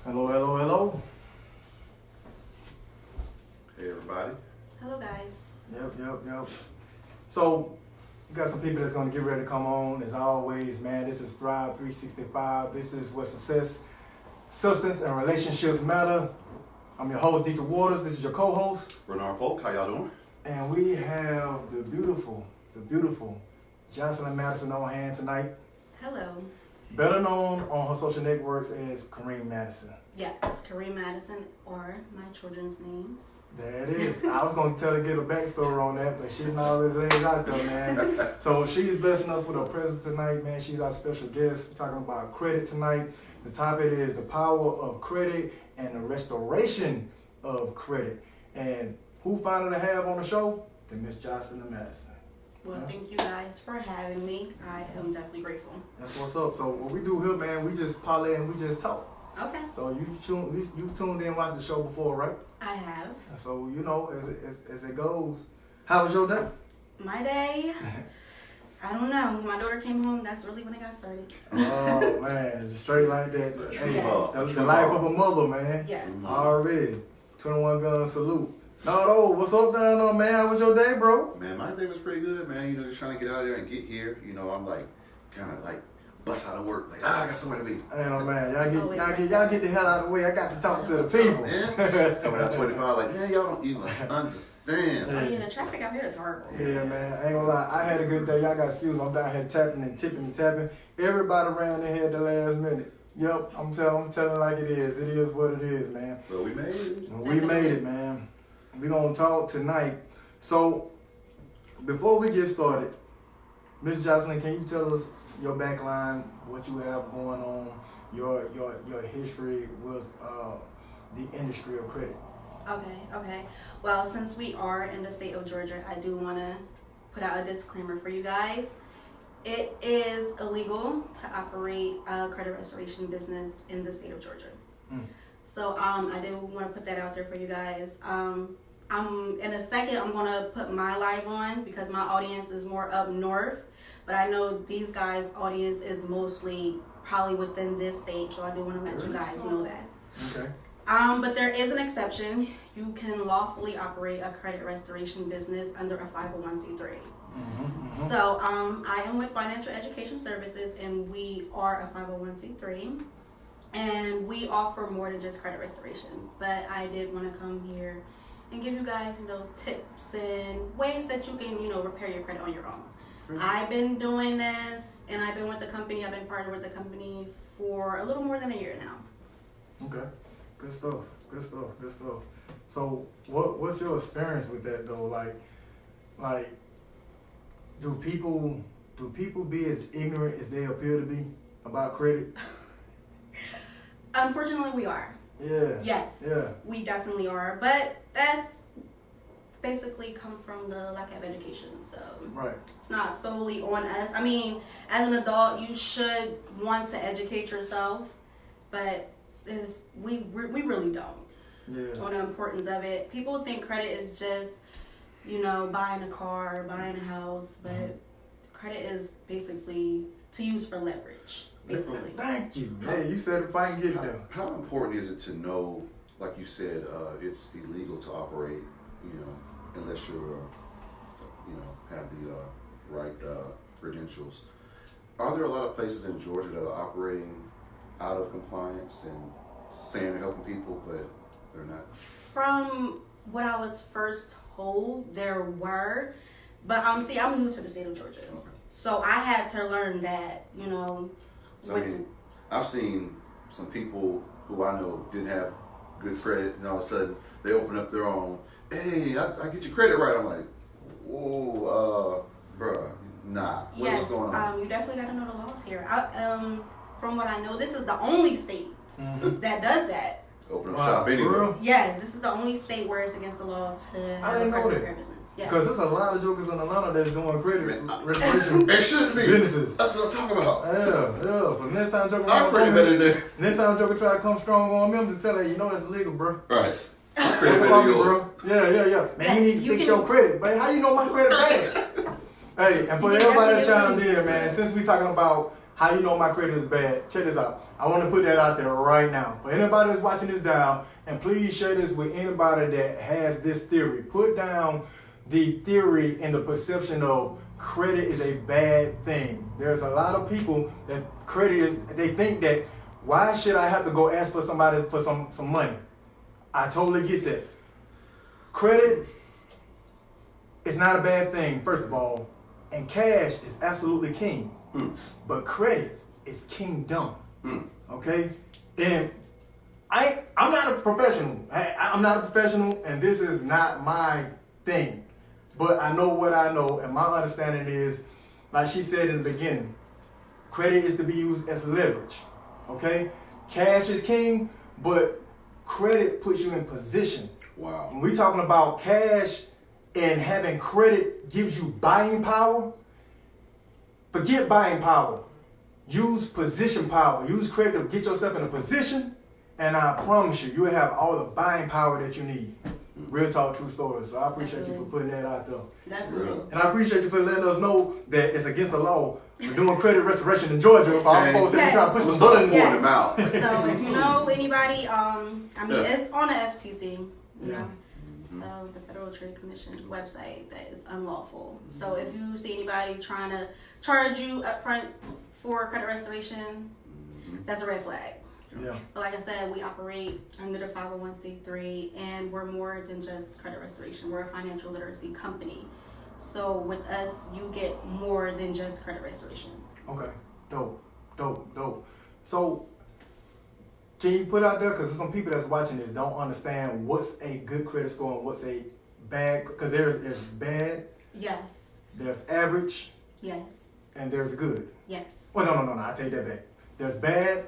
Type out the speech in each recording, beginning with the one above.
Hello, hello, hello. Hey everybody. Hello guys. Yep. So, we got some people that's gonna get ready to come on. As always, man, this is Thrive 365. This is where success, substance, and relationships matter. I'm your host, Dietrich Waters. This is your co-host. Bernard Polk, how y'all doing? And we have the beautiful Jocelyn Madison on hand tonight. Hello. Better known on her social networks as Kareem Madison. Yes, Kareem Madison or my children's names. There it is. I was going to tell her to get a backstory on that, but she didn't already laid it out there, man. So she's blessing us with her presence tonight, man. She's our special guest. We're talking about credit tonight. The topic is the power of credit and the restoration of credit. And who finally have on the show? The Miss Jocelyn Madison. Well, Thank you guys for having me. I am definitely grateful. That's what's up. So what we do here, man, we just parlay and we just talk. Okay. So you tuned in, watched the show before, right? I have. So you know, as it goes, how was your day? My day, I don't know. When my daughter came home, that's really when it got started. Oh man, just straight like that. Hey, Yes. that was the life of a mother, man. Yes. Already, 21 gun salute. No, what's up down there, man? How was your day, bro? Man, my day was pretty good, man. You know, just trying to get out of there and get here. You know, I'm like, kind of like, bust out of work. Like, I got somewhere to be. Hey, no, man, y'all get the hell out of the way. I got to talk to the people. Man, coming out 25, like, man, y'all don't even understand. Oh yeah, the traffic out here is horrible. Yeah, man, I ain't gonna lie. I had a good day. Y'all got excuse me. I'm down here tapping and tipping and tapping. Everybody ran their head the last minute. Yep, I'm telling like it is. It is what it is, man. But we made it. We made it, man. We're gonna talk tonight. So, before we get started, Miss Jocelyn, can you tell us your backline, what you have going on, your history with the industry of credit? Okay. Well, since we are in the state of Georgia, I do want to put out a disclaimer for you guys. It is illegal to operate a credit restoration business in the state of Georgia. So I did want to put that out there for you guys. I'm in a second. I'm gonna put my live on because my audience is more up north, but I know these guys' audience is mostly probably within this state. So I do want to let you guys know that. Okay. But there is an exception. You can lawfully operate a credit restoration business under a 501c3. So I am with Financial Education Services, and we are a 501c3. And we offer more than just credit restoration, but I did want to come here and give you guys, tips and ways that you can, repair your credit on your own. Sure. I've been doing this, and I've been with the company. I've been partnered with the company for a little more than a year now. Okay. Good stuff. So, what's your experience with that though? Like, do people be as ignorant as they appear to be about credit? Unfortunately, we are. Yeah. Yes. Yeah. We definitely are, but that's basically come from the lack of education. So Right. it's not solely on us. I mean, as an adult, you should want to educate yourself, but we really don't. Yeah. On the importance of it. People think credit is just, buying a car, buying a house, but credit is basically to use for leverage. Basically. Thank you. Hey, you said if I can get there. How important is it to know, like you said, it's illegal to operate, unless you're, have the right credentials. Are there a lot of places in Georgia that are operating out of compliance and saying they're helping people, but they're not? From what I was first told, there were, but see, I'm new to the state of Georgia, Okay. so I had to learn that, So, I've seen some people who I know didn't have good credit, and all of a sudden they open up their own. Hey, I get your credit right. I'm like, whoa, bruh, nah. What's going on? You definitely got to know the laws here. From what I know, this is the only state that does that. Open up shop anyway. Yes, this is the only state where it's against the law to have I didn't a know credit that. repair business. Yes. Because there's a lot of jokers in Atlanta that's doing credit restoration It shouldn't be. businesses. That's what I'm talking about. Yeah. So next time joker I'm pretty better than that. next time joker try to come strong on me, I'm just telling you, that's illegal, bro. Right. I'm pretty Don't better call than me, yours. bro. Yeah. Man, you need to fix your credit. But how you know my credit bad? Hey, and for You can everybody that definitely chimed in, man, since we talking about How you know my credit is bad? Check this out. I want to put that out there right now. For anybody that's watching this down, and please share this with anybody that has this theory. Put down the theory and the perception of credit is a bad thing. There's a lot of people that they think that, why should I have to go ask for somebody for some money? I totally get that. Credit is not a bad thing, first of all, and cash is absolutely king. But credit is kingdom. Okay? And I'm not a professional. I'm not a professional, and this is not my thing. But I know what I know, and my understanding is, like she said in the beginning, credit is to be used as leverage. Okay? Cash is king, but credit puts you in position. Wow. When we're talking about cash and having credit gives you buying power, forget buying power. Use position power. Use credit to get yourself in a position, and I promise you, you'll have all the buying power that you need. Real talk, true story. So I appreciate you for putting that out there. Definitely. And I appreciate you for letting us know that it's against the law. We're doing credit restoration in Georgia. If all folks that try to push We'll the start button. pouring them out. So if you know anybody, it's on the FTC, you know. So the Federal Trade Commission website, that is unlawful. So if you see anybody trying to charge you upfront for credit restoration, that's a red flag. Yeah. But like I said, we operate under the 501c3, and we're more than just credit restoration. We're a financial literacy company. So with us, you get more than just credit restoration. Okay. Dope. So can you put out there, because there's some people that's watching this don't understand what's a good credit score and what's a bad, because there's bad, Yes. there's average, Yes. and there's good. Yes. Well, no, I take that back. There's bad,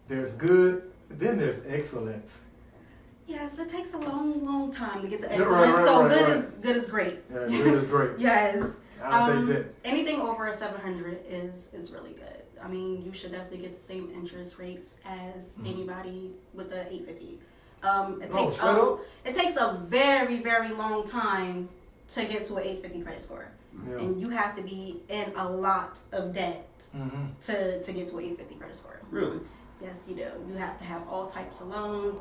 there's good, then there's excellence. Yes, it takes a long time to get to Yeah, excellence. right. Good is great. Yeah, good is great. Yes. I'll take that. Anything over a 700 is really good. I mean, you should definitely get the same interest rates as anybody with the 850. It takes a very, very long time to get to an 850 credit score. Yeah. And you have to be in a lot of debt to get to an 850 credit score. Really? Yes, you do. You have to have all types of loans.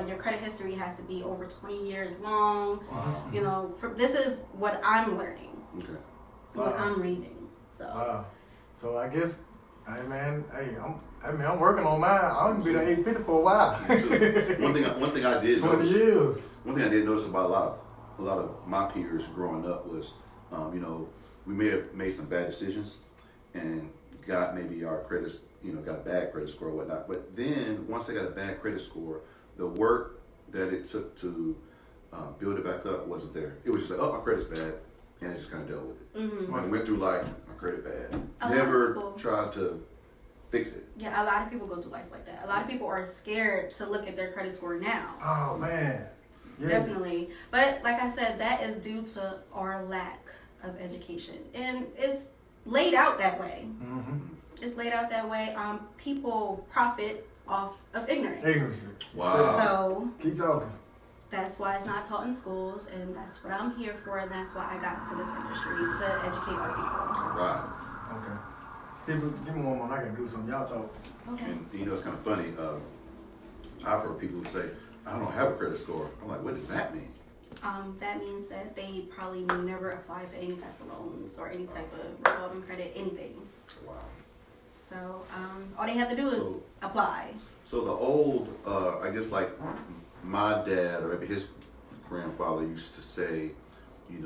Your credit history has to be over 20 years long. You know, this is what I'm learning. Okay. What I'm reading. So. So I guess, I'm working on mine. I'm gonna be the 850 for a while. One thing I did 20 notice. years. One thing I did notice about a lot of my peers growing up was, we may have made some bad decisions and got maybe our credits, got a bad credit score or whatnot. But then once they got a bad credit score, the work that it took to build it back up wasn't there. It was just like, oh, my credit's bad, and I just kind of dealt with it. I went through life, my credit bad. Never tried to fix it. Yeah, a lot of people go through life like that. A lot of people are scared to look at their credit score now. Oh man. Yeah. Definitely. But like I said, that is due to our lack of education. And it's laid out that way. It's laid out that way. People profit off of ignorance. Wow. So Keep talking. that's why it's not taught in schools, and that's what I'm here for, and that's why I got into this industry, to educate our people. Right. Okay. Give me one more. I gotta do something. Y'all talk. Okay. And it's kind of funny. I've heard people say, I don't have a credit score. I'm like, what does that mean? That means that they probably never applied for any type of loans or any type of revolving credit, anything. Wow. So all they have to do is apply. So the old, I guess like my dad or maybe his grandfather used to say, you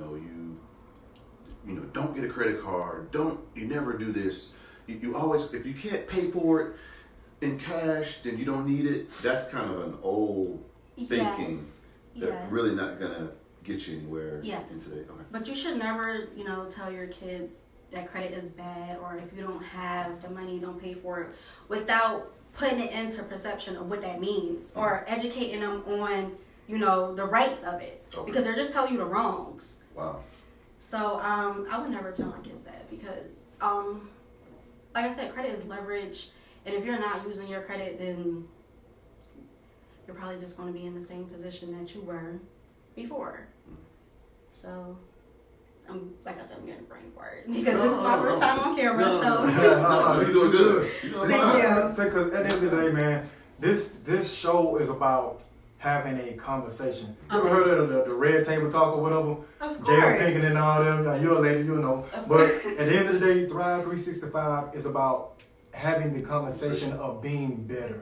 don't get a credit card. You never do this. You always, if you can't pay for it in cash, then you don't need it. That's kind of an old thinking that really not gonna get you anywhere in today. Okay. But you should never, tell your kids that credit is bad, or if you don't have the money, don't pay for it, without putting it into perception of what that means, or educating them on, the rights of it, because they're just telling you the wrongs. Wow. So I would never tell my kids that, because like I said, credit is leverage, and if you're not using your credit, then you're probably just going to be in the same position that you were before. So like I said, I'm getting a brain fart because this is my first time on camera. So You're doing good. You're doing Thank fine. you. Because at the end of the day, man, this show is about having a conversation. You ever heard of the red table talk or whatever? Of Jada course. Pinkett and all them. Now, you're a lady, you know. Of But at the end of the day, Thrive 365 is about having the conversation of being better.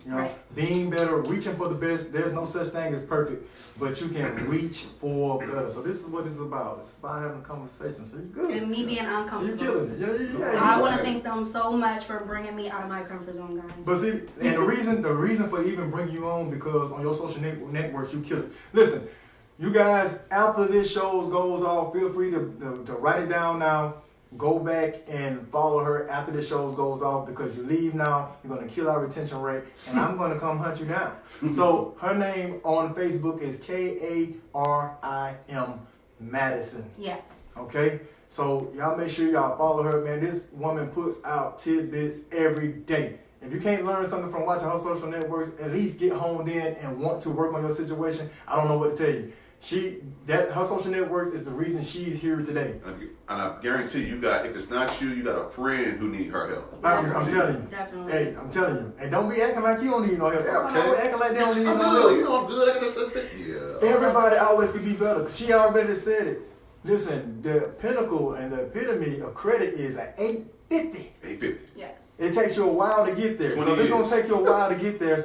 You know, Right. being better, reaching for the best. There's no such thing as perfect, but you can reach for better. So this is what it's about. It's about having a conversation. So you're good. And me being You're uncomfortable. killing it. I want to thank them so much for bringing me out of my comfort zone, guys. But see, and the reason for even bringing you on, because on your social networks, you kill it. Listen, you guys, after this show goes off, feel free to write it down now. Go back and follow her after the show goes off, because you leave now, you're going to kill our retention rate, and I'm going to come hunt you down. So her name on Facebook is Karim Madison. Yes. Okay? So y'all make sure y'all follow her, man. This woman puts out tidbits every day. If you can't learn something from watching her social networks, at least get honed in and want to work on your situation. I don't know what to tell you. Her social networks is the reason she's here today. And I guarantee you got, if it's not you, you got a friend who need her help. I'm telling you. Definitely. Hey, I'm telling you. And don't be acting like you don't need no help. Everybody Okay. always acting like they don't need I'm no good. help. You know I'm good. I got something. Yeah. Everybody always could be better, because she already said it. Listen, the pinnacle and the epitome of credit is at 850. 850. Yes. It takes you a while to get there. 20 So if it's gonna years. take you a while to get there,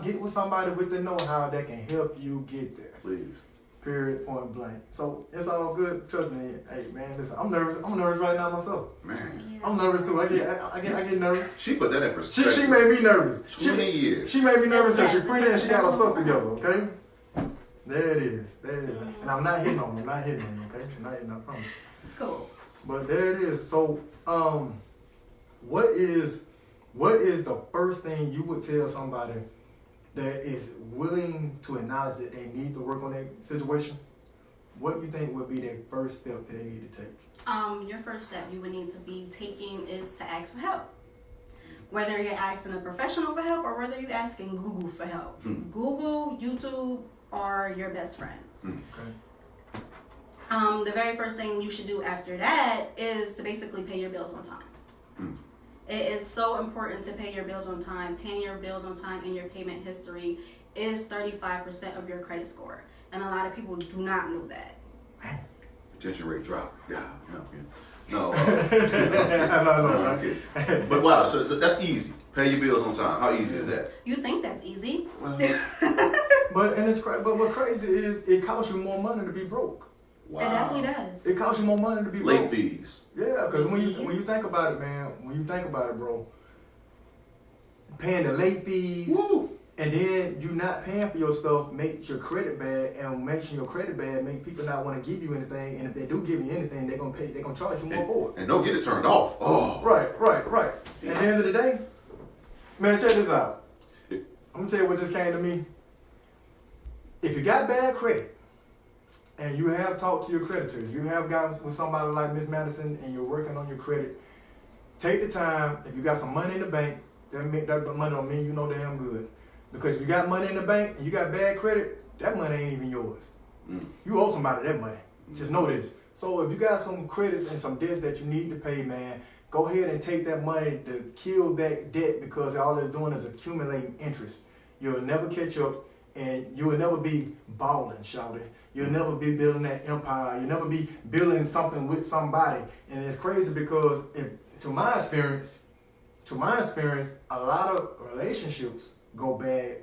get with somebody with the know-how that can help you get there. Please. Period, point blank. So it's all good. Trust me. Hey man, listen, I'm nervous. I'm nervous right now myself. Man. I'm nervous too. I get nervous. She put that in perspective. She made me nervous. 20 years. She made me nervous because she's pretty and she got her stuff together, okay? There it is. There it is. And I'm not hitting on you. I'm not hitting on you, okay? I'm not hitting, I promise. It's cool. But there it is. So, what is the first thing you would tell somebody that is willing to acknowledge that they need to work on their situation? What you think would be their first step that they need to take? Your first step you would need to be taking is to ask for help. Whether you're asking a professional for help or whether you're asking Google for help. Google, YouTube are your best friends. Okay. The very first thing you should do after that is to basically pay your bills on time. It is so important to pay your bills on time. Paying your bills on time and your payment history is 35% of your credit score. And a lot of people do not know that. Retention rate drop. Yeah. No. No. Okay. But wow, so that's easy. Pay your bills on time. How easy is that? You think that's easy? Well, But what crazy is it costs you more money to be broke. wow. It definitely does. It costs you more money to be Late broke. fees. Yeah, because when you think about it, man, bro, paying the late fees, Woo. and then you not paying for your stuff makes your credit bad, and making your credit bad make people not want to give you anything, and if they do give you anything, they're gonna charge you more for it. And don't get it turned off. Oh. Right. At the end of the day, man, check this out. Yeah. I'm gonna tell you what just came to me. If you got bad credit, and you have talked to your creditors, you have gotten with somebody like Miss Madison, and you're working on your credit, take the time. If you got some money in the bank, that money don't mean you know damn good. Because if you got money in the bank and you got bad credit, that money ain't even yours. You owe somebody that money. Just know this. So if you got some credits and some debts that you need to pay, man, go ahead and take that money to kill that debt, because all it's doing is accumulating interest. You'll never catch up, and you will never be balling, shouty. You'll never be building that empire. You'll never be building something with somebody. And it's crazy because, to my experience, a lot of relationships go bad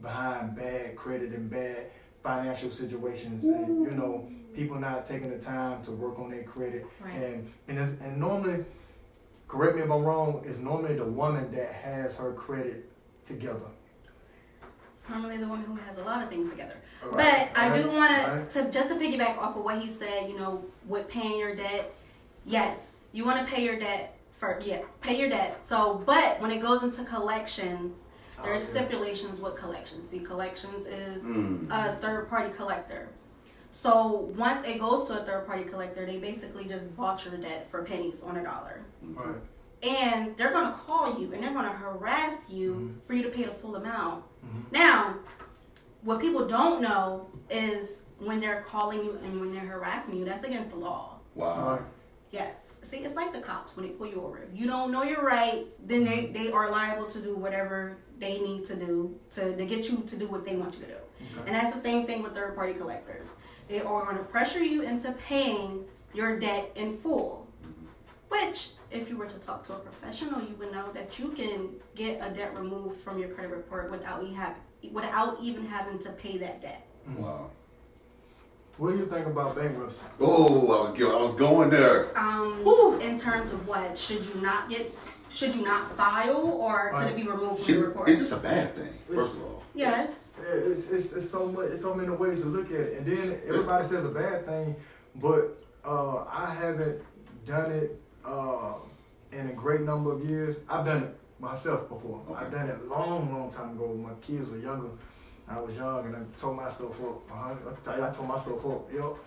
behind bad credit and bad financial situations. And, people not taking the time to work on their credit. Right. And normally, correct me if I'm wrong, it's normally the woman that has her credit together. It's normally the woman who has a lot of things together. Right. But I do want Right. to piggyback off of what he said, with paying your debt. Yes, you want to pay your debt pay your debt. So, but when it goes into collections, there's stipulations with collections. See, collections is a third-party collector. So once it goes to a third-party collector, they basically just bought your debt for pennies on a dollar. Right. And they're going to call you and they're going to harass you for you to pay the full amount. Now, what people don't know is when they're calling you and when they're harassing you, that's against the law. Wow. Yes. See, it's like the cops when they pull you over. If you don't know your rights, then they are liable to do whatever they need to do to get you to do what they want you to do. Okay. And that's the same thing with third-party collectors. They are going to pressure you into paying your debt in full. Which, if you were to talk to a professional, you would know that you can get a debt removed from your credit report without even having to pay that debt. Wow. What do you think about bankruptcy? Oh, I was going there. In terms of what, should you not file, or could it be removed from your report? It's just a bad thing, first of all. Yes. It's so much. It's so many ways to look at it, and then everybody says a bad thing, but I haven't done it in a great number of years. I've done it myself before. Okay. I've done it a long time ago when my kids were younger. I was young and I tore my stuff up. I tore my stuff up. We real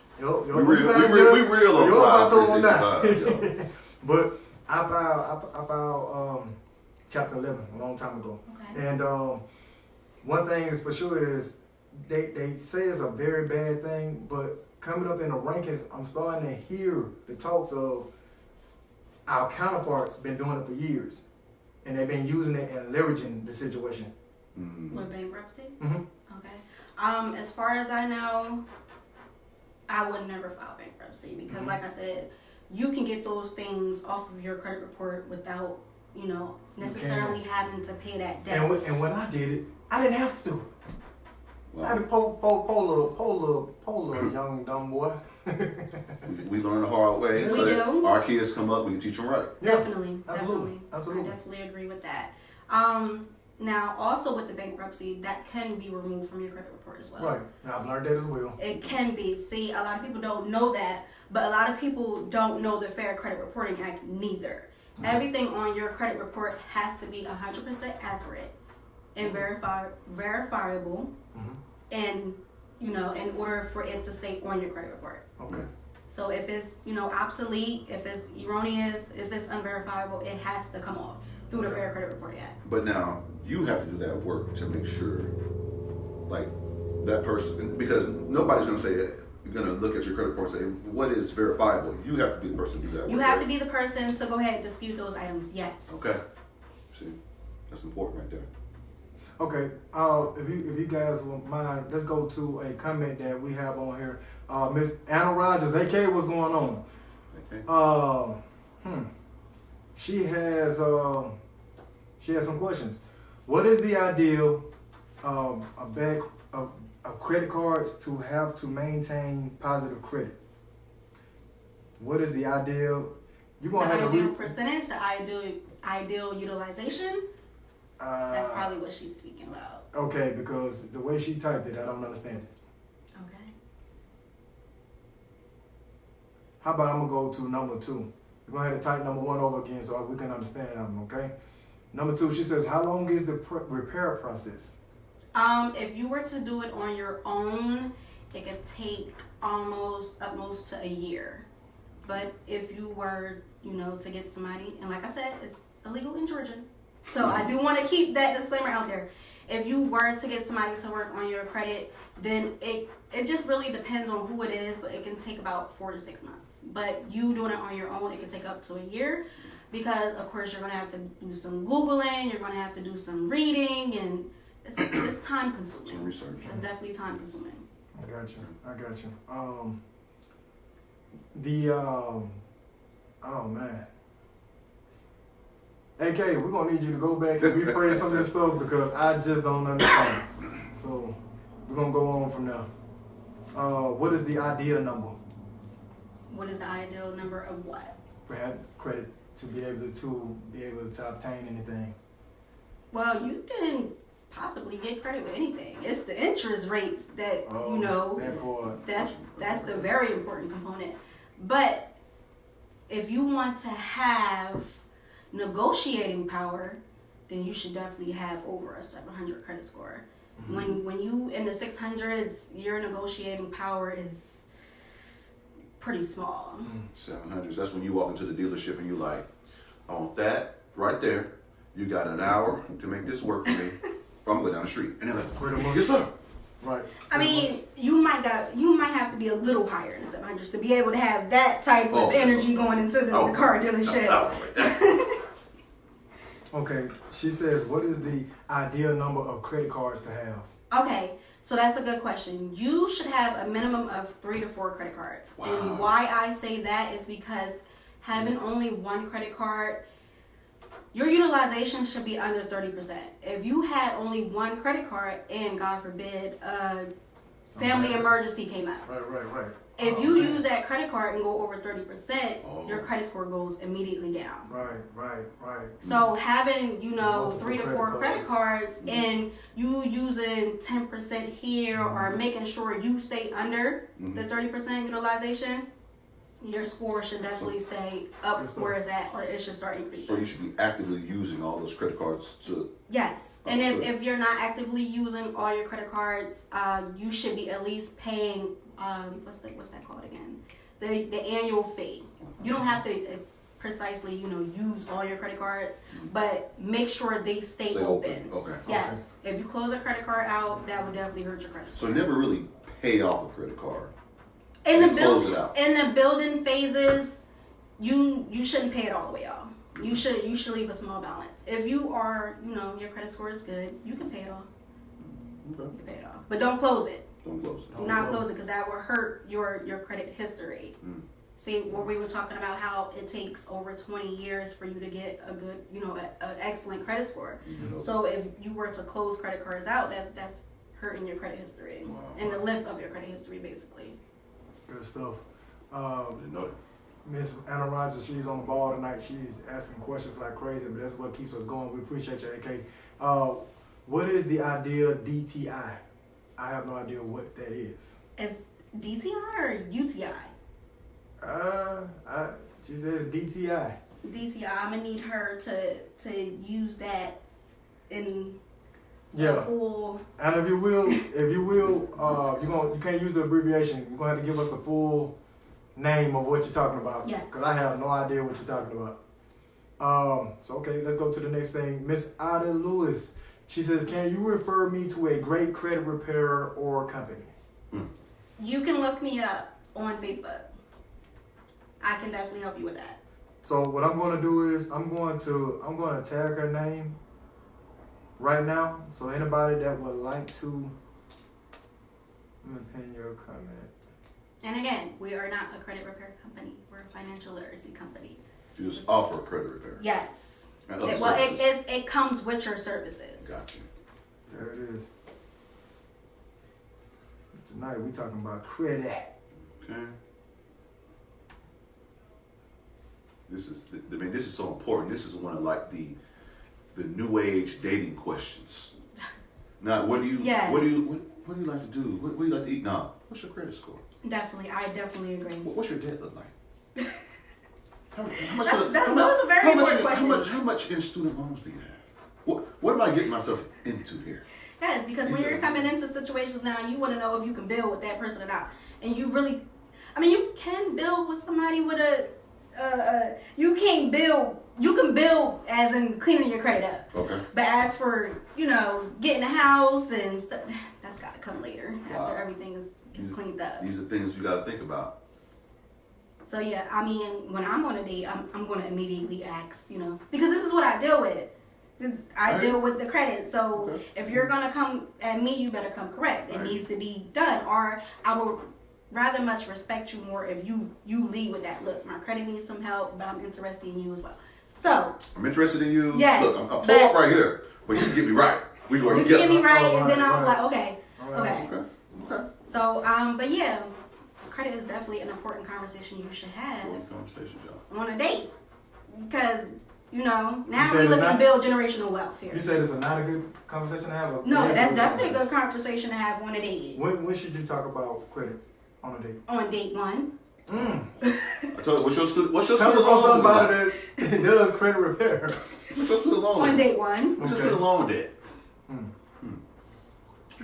on Pride 365. But I filed Chapter 11 a long time ago. Okay. And one thing is for sure is they say it's a very bad thing, but coming up in the rankings, I'm starting to hear the talks of our counterparts been doing it for years, and they've been using it and leveraging the situation. With bankruptcy? Mm-hmm. Okay. As far as I know, I would never file bankruptcy because, like I said, you can get those things off of your credit report without, necessarily having to pay that debt. And when I did it, I didn't have to do it. Wow. I had to pull a young dumb boy. we learn the hard way. We so that do. our kids come up, we can teach them right. Definitely. Absolutely. I definitely agree with that. Now, also with the bankruptcy, that can be removed from your credit report as well. Right. And I've learned that as well. It can be. See, a lot of people don't know that, but a lot of people don't know the Fair Credit Reporting Act neither. Everything on your credit report has to be 100% accurate and verifiable, and in order for it to stay on your credit report. Okay. So if it's obsolete, if it's erroneous, if it's unverifiable, it has to come off through the Fair Credit Reporting Act. But now you have to do that work to make sure, like that person, because nobody's gonna say that. You're gonna look at your credit report and say, "What is verifiable?" You have to be the person to do that work. You have to be the person to go ahead and dispute those items. Yes. Okay. See, that's important right there. Okay. If you guys won't mind, let's go to a comment that we have on here. Miss Anna Rogers, AK, what's going on? Okay. She has some questions. What is the ideal of credit cards to have to maintain positive credit? What is the ideal? You're gonna have ideal to percentage, the ideal utilization. That's probably what she's speaking about. Okay, because the way she typed it, I don't understand it. Okay. How about I'm gonna go to number 2. We're gonna have to type number 1 over again so we can understand them. Okay. Number 2, she says, how long is the repair process? If you were to do it on your own, it could take upmost to a year. But if you were, to get somebody, and like I said, it's illegal in Georgia. So I do want to keep that disclaimer out there. If you were to get somebody to work on your credit, then it just really depends on who it is, but it can take about 4 to 6 months. But you doing it on your own, it can take up to a year because, of course, you're going to have to do some Googling, you're going to have to do some reading, and it's time consuming. Some research. It's definitely time consuming. I got you. Oh man. AK, we're gonna need you to go back and rephrase some of this stuff because I just don't understand. So we're gonna go on from there. What is the ideal number? What is the ideal number of what? For having credit to be able to obtain anything. Well, you can possibly get credit with anything. It's the interest rates that that's the very important component. But if you want to have negotiating power, then you should definitely have over a 700 credit score. When you in the 600s, your negotiating power is pretty small. 700s. That's when you walk into the dealership and you like, I want that right there. You got an hour to make this work for me. Or I'm going down the street. And they're like, yes sir. Right. I mean, you might have to be a little higher than 700 to be able to have that type of energy going into the car dealership. Okay, she says, what is the ideal number of credit cards to have? Okay, so that's a good question. You should have a minimum of 3 to 4 credit cards. Wow. And why I say that is because having only one credit card, your utilization should be under 30%. If you had only one credit card and God forbid family emergency came up. Right. If you use that credit card and go over 30%, your credit score goes immediately down. Right. So having, Multiple 3 to 4 credit cards and you using 10% here or making sure you stay under the 30% utilization, your score should definitely stay up where it's at, or it should start increasing. So you should be actively using all those credit cards to... Yes. And if you're not actively using all your credit cards, you should be at least paying, what's that called again? The annual fee. You don't have to precisely, use all your credit cards, but make sure they stay open. Okay. Yes. Okay. If you close a credit card out, that would definitely hurt your credit score. So never really pay off a credit card. In the building phases, you shouldn't pay it all the way off. You should leave a small balance. If you are, your credit score is good, you can pay it off. Okay. You can pay it off, but don't close it. Don't close it. Do not close it, because that will hurt your credit history. See, where we were talking about how it takes over 20 years for you to get a good, an excellent credit score. So if you were to close credit cards out, that's hurting your credit history and the length of your credit history, basically. Good stuff. Didn't know that. Miss Anna Rogers, she's on the ball tonight. She's asking questions like crazy, but that's what keeps us going. We appreciate you, AK. What is the ideal DTI? I have no idea what that is. Is DTI or UTI? She said DTI. DTI. I'm gonna need her to use that in full. And if you will, you can't use the abbreviation. You're gonna have to give us the full name of what you're talking about. Yes. Because I have no idea what you're talking about. So okay, let's go to the next thing. Miss Ada Lewis. She says, can you refer me to a great credit repairer or company? You can look me up on Facebook. I can definitely help you with that. So what I'm going to do is I'm going to tag her name right now. So anybody that would like to, I'm going to pin your comment. And again, we are not a credit repair company. We're a financial literacy company. You just offer credit repair. Yes. And it comes with your services. Gotcha. There it is. Tonight we talking about credit. Okay. This is so important. This is one of like the new age dating questions. Now, what do you like to do? What do you like to eat? Now, what's your credit score? Definitely, I definitely agree. What's your debt look like? Those are very important questions. How much in student loans do you have? What am I getting myself into here? Yes, because when you're coming into situations now, you want to know if you can build with that person or not. And you really, you can build with somebody with you can build as in cleaning your credit up. Okay. But as for, getting a house and stuff, that's got to come later after everything is cleaned up. These are things you got to think about. So yeah, when I'm on a date, I'm going to immediately ask, because this is what I deal with. I deal with the credit. So if you're going to come at me, you better come correct. It needs to be done. Or I will rather much respect you more if you lead with that. Look, my credit needs some help, but I'm interested in you as well. So I'm interested in you. Yes, look, I'm tore up right here, but you can get me right. We go together. You get me right, and then I'm like, okay. So, but yeah, credit is definitely an important conversation you should have on a date, because now we looking to build generational wealth here. You said it's not a good conversation to have? No, that's definitely a good conversation to have on a date. When should you talk about credit on a date? On date 1. I told you, what's your student loan? Somebody that does credit repair. What's your student loan? On date 1. What's your student loan debt?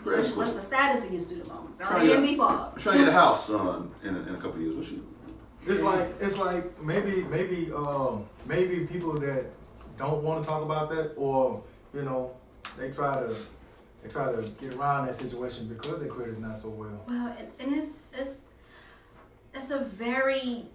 What's the status of your student loans? Are they in default? I'm trying to get a house in a couple of years. It's like maybe people that don't want to talk about that, or they try to they try to get around that situation because their credit's not so well. Well, and it's a very,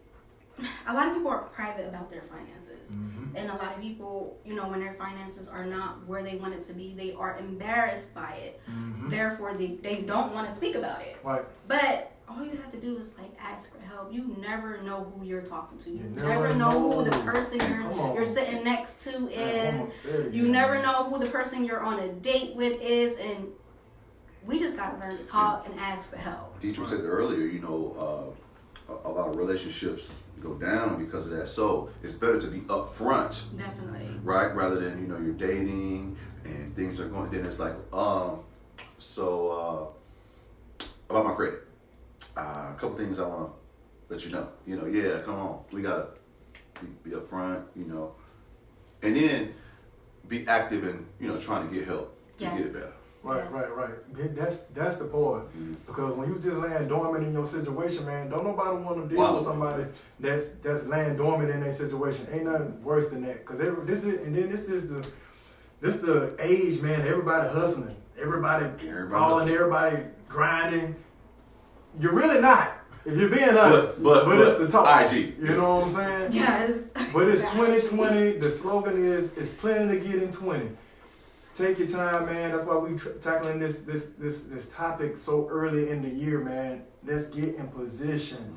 a lot of people are private about their finances. Mm-hmm. And a lot of people, you know, when their finances are not where they want it to be, they are embarrassed by it. Mm-hmm. Therefore, they don't want to speak about it. Right. But all you have to do is like ask for help. You never know who you're talking to. You You never never know who the know. person Come on. you're sitting next to Come is. on, say it You again. never know who the person you're on a date with is, and we just gotta learn to talk and ask for help. Teacher said earlier, you know, a lot of relationships go down because of that. So it's better to be upfront, Definitely. right? Rather than, you know, you're dating and things are going, then it's like, about my credit. A couple things I want to let you know. You know, yeah, come on. We got to be upfront, you know. And then be active in, you know, trying to get help to get it better. Right, Yes. right. That's the part. Mm-hmm. Because when you just laying dormant in your situation, man, don't nobody want to deal Wow. with somebody that's laying dormant in their situation. Ain't nothing worse than that. Because this is the age, man. Everybody hustling, everybody balling, everybody grinding. You're really not. If you're being honest, but it's the talk. IG. You know what I'm saying? Yes. But it's 2020. The slogan is "It's plenty to get in 20." Take your time, man. That's why we tackling this topic so early in the year, man. Let's get in position.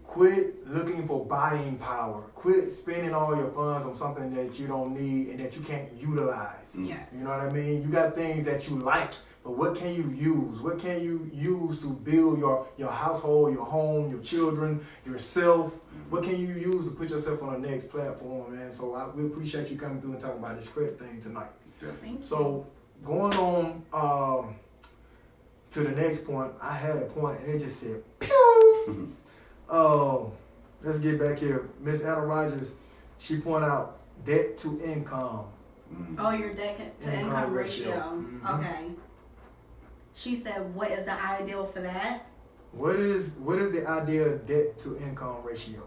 Quit looking for buying power. Quit spending all your funds on something that you don't need and that you can't utilize. Yes. You know what I mean? You got things that you like, but what can you use? What can you use to build your household, your home, your children, yourself? What can you use to put yourself on the next platform, man? So we appreciate you coming through and talking about this credit thing tonight. Thank you. So going on to the next point, I had a point and it just said, pew! Let's get back here. Miss Anna Rogers, she pointed out debt to income. Oh, your debt to income ratio. Mhm. Okay. She said, what is the ideal for that? What is the ideal debt to income ratio?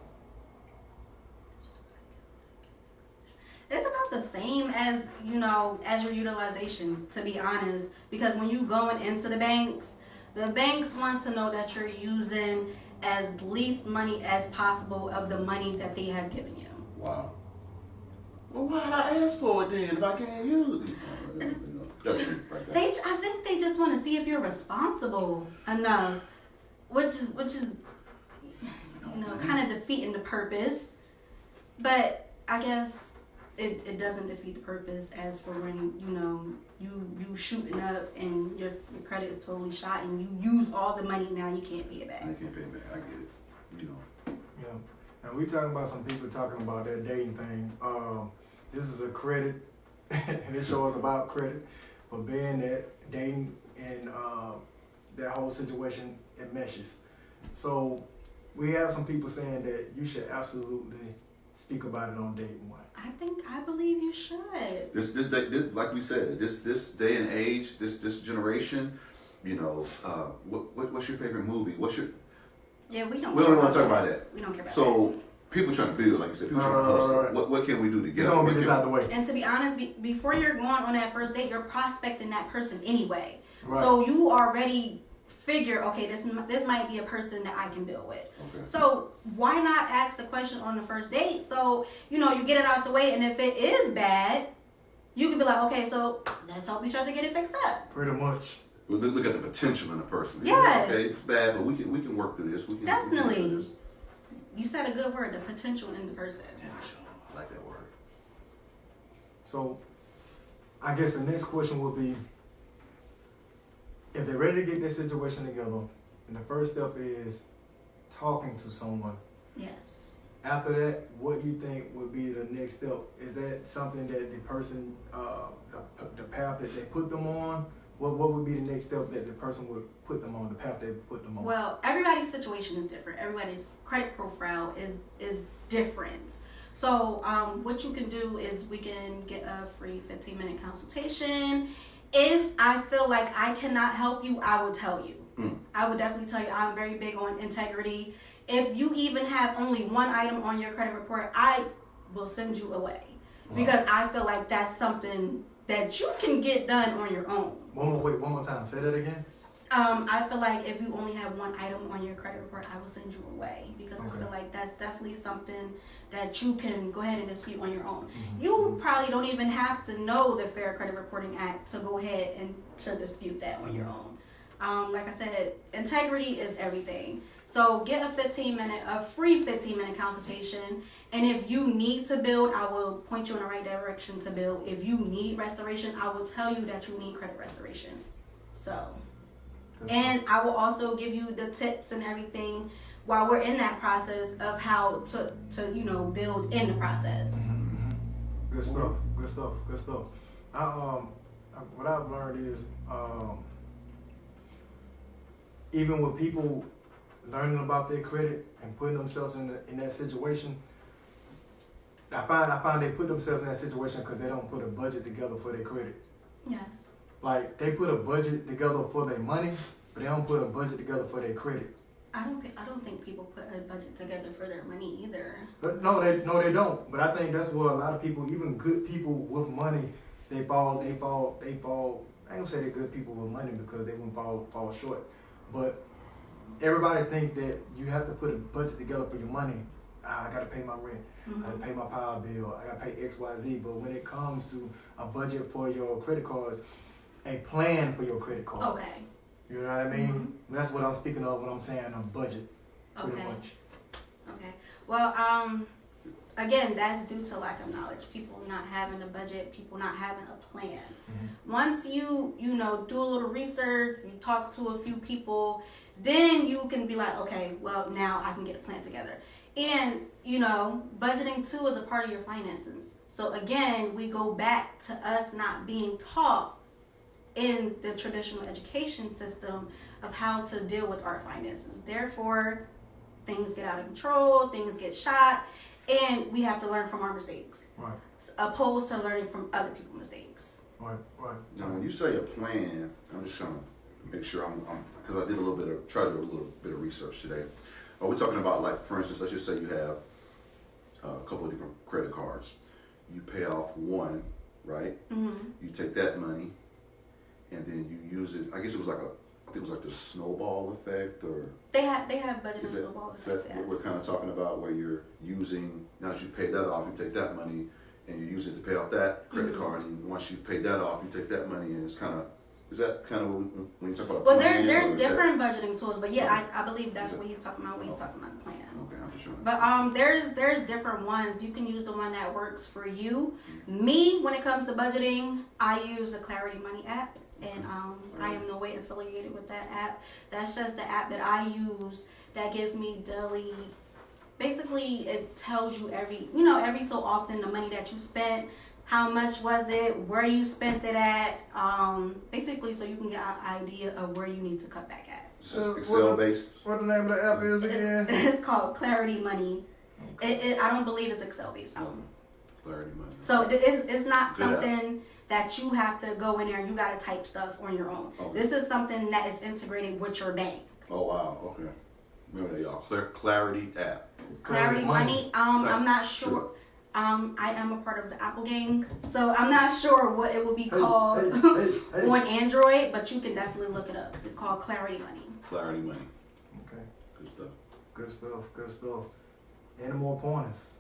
It's about the same as, you know, as your utilization, to be honest. Because when you going into the banks want to know that you're using as least money as possible of the money that they have given you. Wow. Well, why did I ask for it then if I can't use it? That's me right there. I think they just want to see if you're responsible enough, which is you know, kind of defeating the purpose. But I guess it doesn't defeat the purpose as for when, you know, you shooting up and your credit is totally shot and you use all the money, now you can't pay it back. I can't pay it back. I get it. You know. Yeah. And we talking about some people talking about that dating thing. This is a credit, and this show is about credit. For being that dating and that whole situation, it meshes. So we have some people saying that you should absolutely speak about it on date one. I believe you should. This like we said, this day and age, this generation, you know, what's your favorite movie? Yeah, we don't want to talk about that. We don't care about that. So people trying to build, like you said, people trying to hustle. Right. What can we do together? We're gonna get this out the way. And to be honest, before you're going on that first date, you're prospecting that person anyway. Right. So you already figure, okay, this might be a person that I can build with. Okay. So why not ask the question on the first date? So, you know, you get it out the way, and if it is bad, you can be like, okay, so let's help each other get it fixed up. Pretty much. Well, look at the potential in a person. Yes. Okay, it's bad, but we can work through this. We can Definitely. work through this. You said a good word, the potential in the person. Potential. I like that word. So I guess the next question would be, if they're ready to get this situation together, and the first step is talking to someone. Yes. After that, what you think would be the next step? Is that something that the person, the path that they put them on? What would be the next step that the person would put them on, the path they put them on? Well, everybody's situation is different. Everybody's credit profile is different. So what you can do is we can get a free 15-minute consultation. If I feel like I cannot help you, I will tell you. I would definitely tell you. I'm very big on integrity. If you even have only one item on your credit report, I will send you away. Wow. Because I feel like that's something that you can get done on your own. One more time. Say that again. I feel like if you only have one item on your credit report, I will send you away because I feel like that's definitely something that you can go ahead and dispute on your own. You probably don't even have to know the Fair Credit Reporting Act to go ahead and to dispute that on your own. Like I said, integrity is everything. So get a free 15-minute consultation. And if you need to build, I will point you in the right direction to build. If you need restoration, I will tell you that you need credit restoration. So, and I will also give you the tips and everything while we're in that process of how to build in the process. Good stuff. What I've learned is even with people learning about their credit and putting themselves in that situation, I find they put themselves in that situation because they don't put a budget together for their credit. Yes. Like they put a budget together for their money, but they don't put a budget together for their credit. I don't think people put a budget together for their money either. But no, they don't. But I think that's where a lot of people, even good people with money, they fall. I ain't gonna say they're good people with money because they won't fall short. But everybody thinks that you have to put a budget together for your money. I gotta pay my rent. I gotta pay my power bill. I gotta pay XYZ. But when it comes to a budget for your credit cards, a plan for your credit cards. Okay. You know what I mean? That's what I'm speaking of when I'm saying a budget. Pretty much. Okay. Well, again, that's due to lack of knowledge. People not having a budget, people not having a plan. Once you do a little research, you talk to a few people, then you can be like, okay, well, now I can get a plan together. And, budgeting too is a part of your finances. So again, we go back to us not being taught in the traditional education system of how to deal with our finances. Therefore, things get out of control, things get shot, and we have to learn from our mistakes. Right. Opposed to learning from other people's mistakes. Right. Now, when you say a plan, I'm just trying to make sure because I did tried to do a little bit of research today. Are we talking about, like, for instance, let's just say you have a couple of different credit cards. You pay off one, right? You take that money, and then you use it. I guess it was like the Snowball Effect, or they have budgeting Snowball Effect. Is that what we're kind of talking about, where you're using, now that you pay that off, you take that money and you use it to pay off that credit card, and once you pay that off, you take that money, and it's kind of, is that kind of when you talk about? Well, there's different budgeting tools, but yeah, I believe that's what he's talking about when he's talking about the plan. Okay, I'm just trying to. But there's different ones. You can use the one that works for you. Me, when it comes to budgeting, I use the Clarity Money app. And I am no way affiliated with that app. That's just the app that I use that gives me daily. Basically, it tells you every so often the money that you spent, how much was it, where you spent it at. Basically, so you can get an idea of where you need to cut back at. It's Excel based. What the name of the app is again? It's called Clarity Money. Okay. I don't believe it's Excel based. Clarity Money. So it's not something that you have to go in there and you got to type stuff on your own. Okay. This is something that is integrated with your bank. Oh, wow. Okay. Remember that, y'all. Clarity app. Clarity Money. I'm not sure. I am a part of the Apple gang, so I'm not sure what it will be called on Android, but you can definitely look it up. It's called Clarity Money. Clarity Money. Okay. Good stuff. Any more pointers?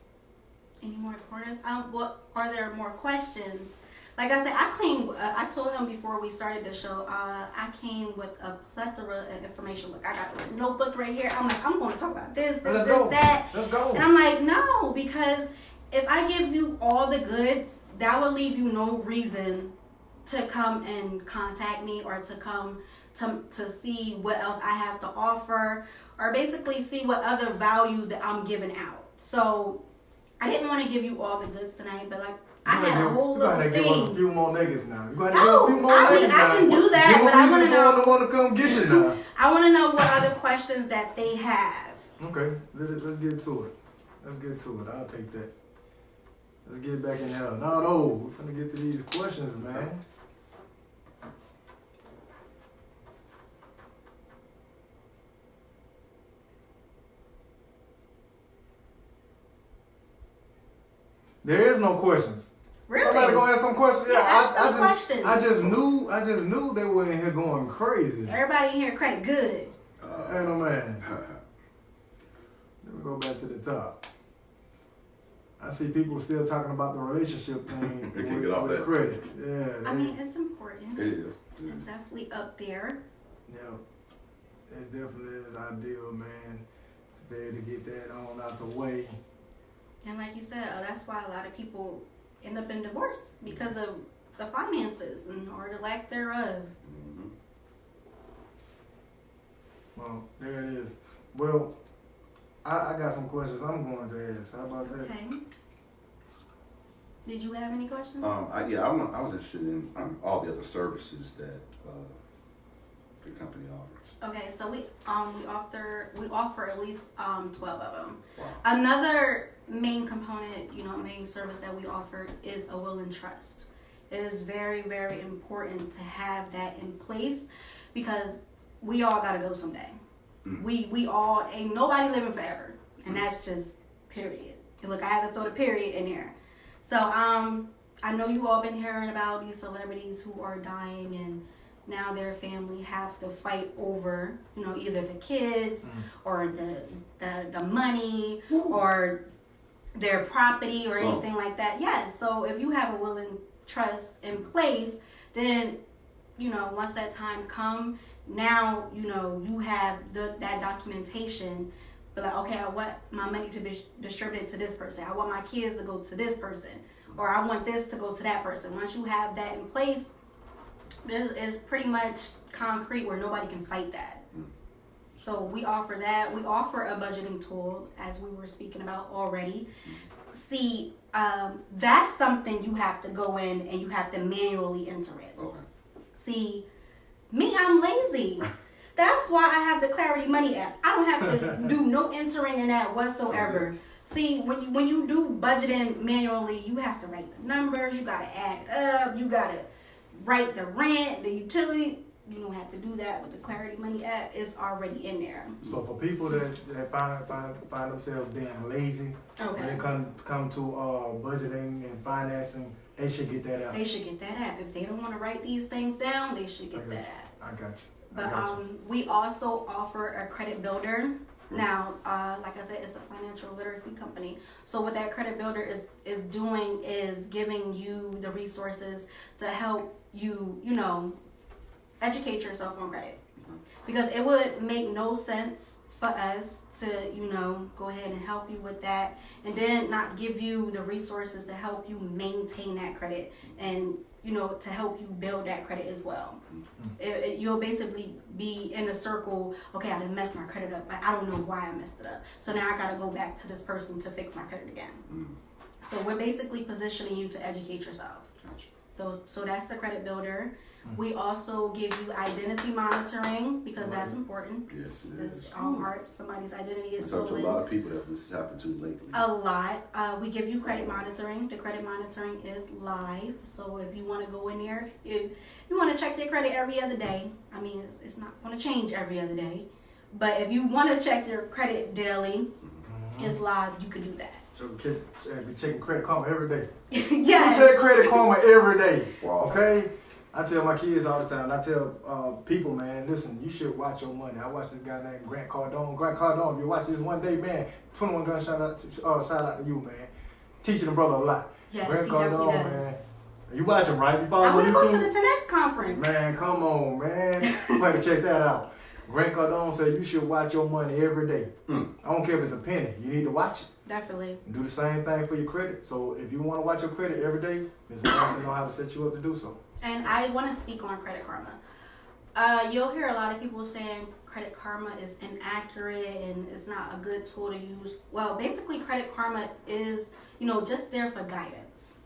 What are there more questions? Like I said, I told him before we started the show, I came with a plethora of information. Look, I got a notebook right here. I'm like, I'm going to talk about this, that. Let's go. And I'm like, no, because if I give you all the goods, that will leave you no reason to come and contact me or to come to see what else I have to offer or basically see what other value that I'm giving out. So I didn't want to give you all the goods tonight, but like, I had a whole little thing. You gotta give us a few more niggas now. You gotta give us a few more niggas now. I can do that, but I want to know. I want to come get you now. I want to know what other questions that they have. Okay, let's get to it. I'll take that. Let's get back in there. No, we're finna get to these questions, man. There is no questions. Really? Somebody gonna ask some questions. Yeah, ask some questions. I just knew they were in here going crazy. Everybody in here credit good. Hey, no man. Let me go back to the top. I see people still talking about the relationship thing with credit. Yeah. I mean, it's important. It is. It's definitely up there. Yeah. It definitely is ideal, man, to be able to get that on out the way. And like you said, that's why a lot of people end up in divorce because of the finances or the lack thereof. Mm-hmm. Well, there it is. Well, I got some questions I'm going to ask. How about that? Okay. Did you have any questions? I was interested in all the other services that the company offers. Okay, so we offer at least 12 of them. Wow. Another main component, main service that we offer is a will and trust. It is very, very important to have that in place because we all gotta go someday. We all, ain't nobody living forever, and that's just period. And look, I had to throw the period in there. So I know you all been hearing about these celebrities who are dying and now their family have to fight over, either the kids or the money or their property or anything like that. Yes. So if you have a will and trust in place, then, once that time comes, now, you have that documentation. But like, okay, I want my money to be distributed to this person. I want my kids to go to this person. Or I want this to go to that person. Once you have that in place, it's pretty much concrete where nobody can fight that. So we offer that. We offer a budgeting tool, as we were speaking about already. See, that's something you have to go in and you have to manually enter it. Okay. See, me, I'm lazy. That's why I have the Clarity Money app. I don't have to do no entering in that whatsoever. See, when you do budgeting manually, you have to write the numbers. You gotta add it up. You gotta write the rent, the utility. You don't have to do that with the Clarity Money app. It's already in there. So for people that find themselves being lazy, when they come to budgeting and financing, they should get that app. They should get that app. If they don't want to write these things down, they should get that app. I got you. But we also offer a credit builder. Now, like I said, it's a financial literacy company. So what that credit builder is doing is giving you the resources to help you, educate yourself on credit. Because it would make no sense for us to, go ahead and help you with that and then not give you the resources to help you maintain that credit and, to help you build that credit as well. You'll basically be in a circle, okay, I done messed my credit up, but I don't know why I messed it up. So now I gotta go back to this person to fix my credit again. So we're basically positioning you to educate yourself. Gotcha. So that's the credit builder. We also give you identity monitoring because that's important. Yes, it is. Somebody's identity is So stolen. to a lot of people that this has happened to lately. A lot. We give you credit monitoring. The credit monitoring is live. So if you want to go in there, if you want to check your credit every other day, I mean, it's not going to change every other day. But if you want to check your credit daily, it's live. You can do that. So be checking Credit Karma every day. Yes. You check Credit Karma every day. Wow. Okay? I tell my kids all the time, I tell people, man, listen, you should watch your money. I watch this guy named Grant Cardone. Grant Cardone, if you watch this one day, man, 21 gun shout out to you, man. Teaching the brother a lot. Yes, Grant he Cardone, definitely does. man. You watch him, right? You follow I him want on to go to YouTube? the TEDx conference. Man, come on, man. You better check that out. Grant Cardone said you should watch your money every day. I don't care if it's a penny. You need to watch it. Definitely. Do the same thing for your credit. So if you want to watch your credit every day, Ms. Wilson know how to set you up to do so. And I want to speak on Credit Karma. You'll hear a lot of people saying Credit Karma is inaccurate and it's not a good tool to use. Well, basically Credit Karma is, just there for guidance.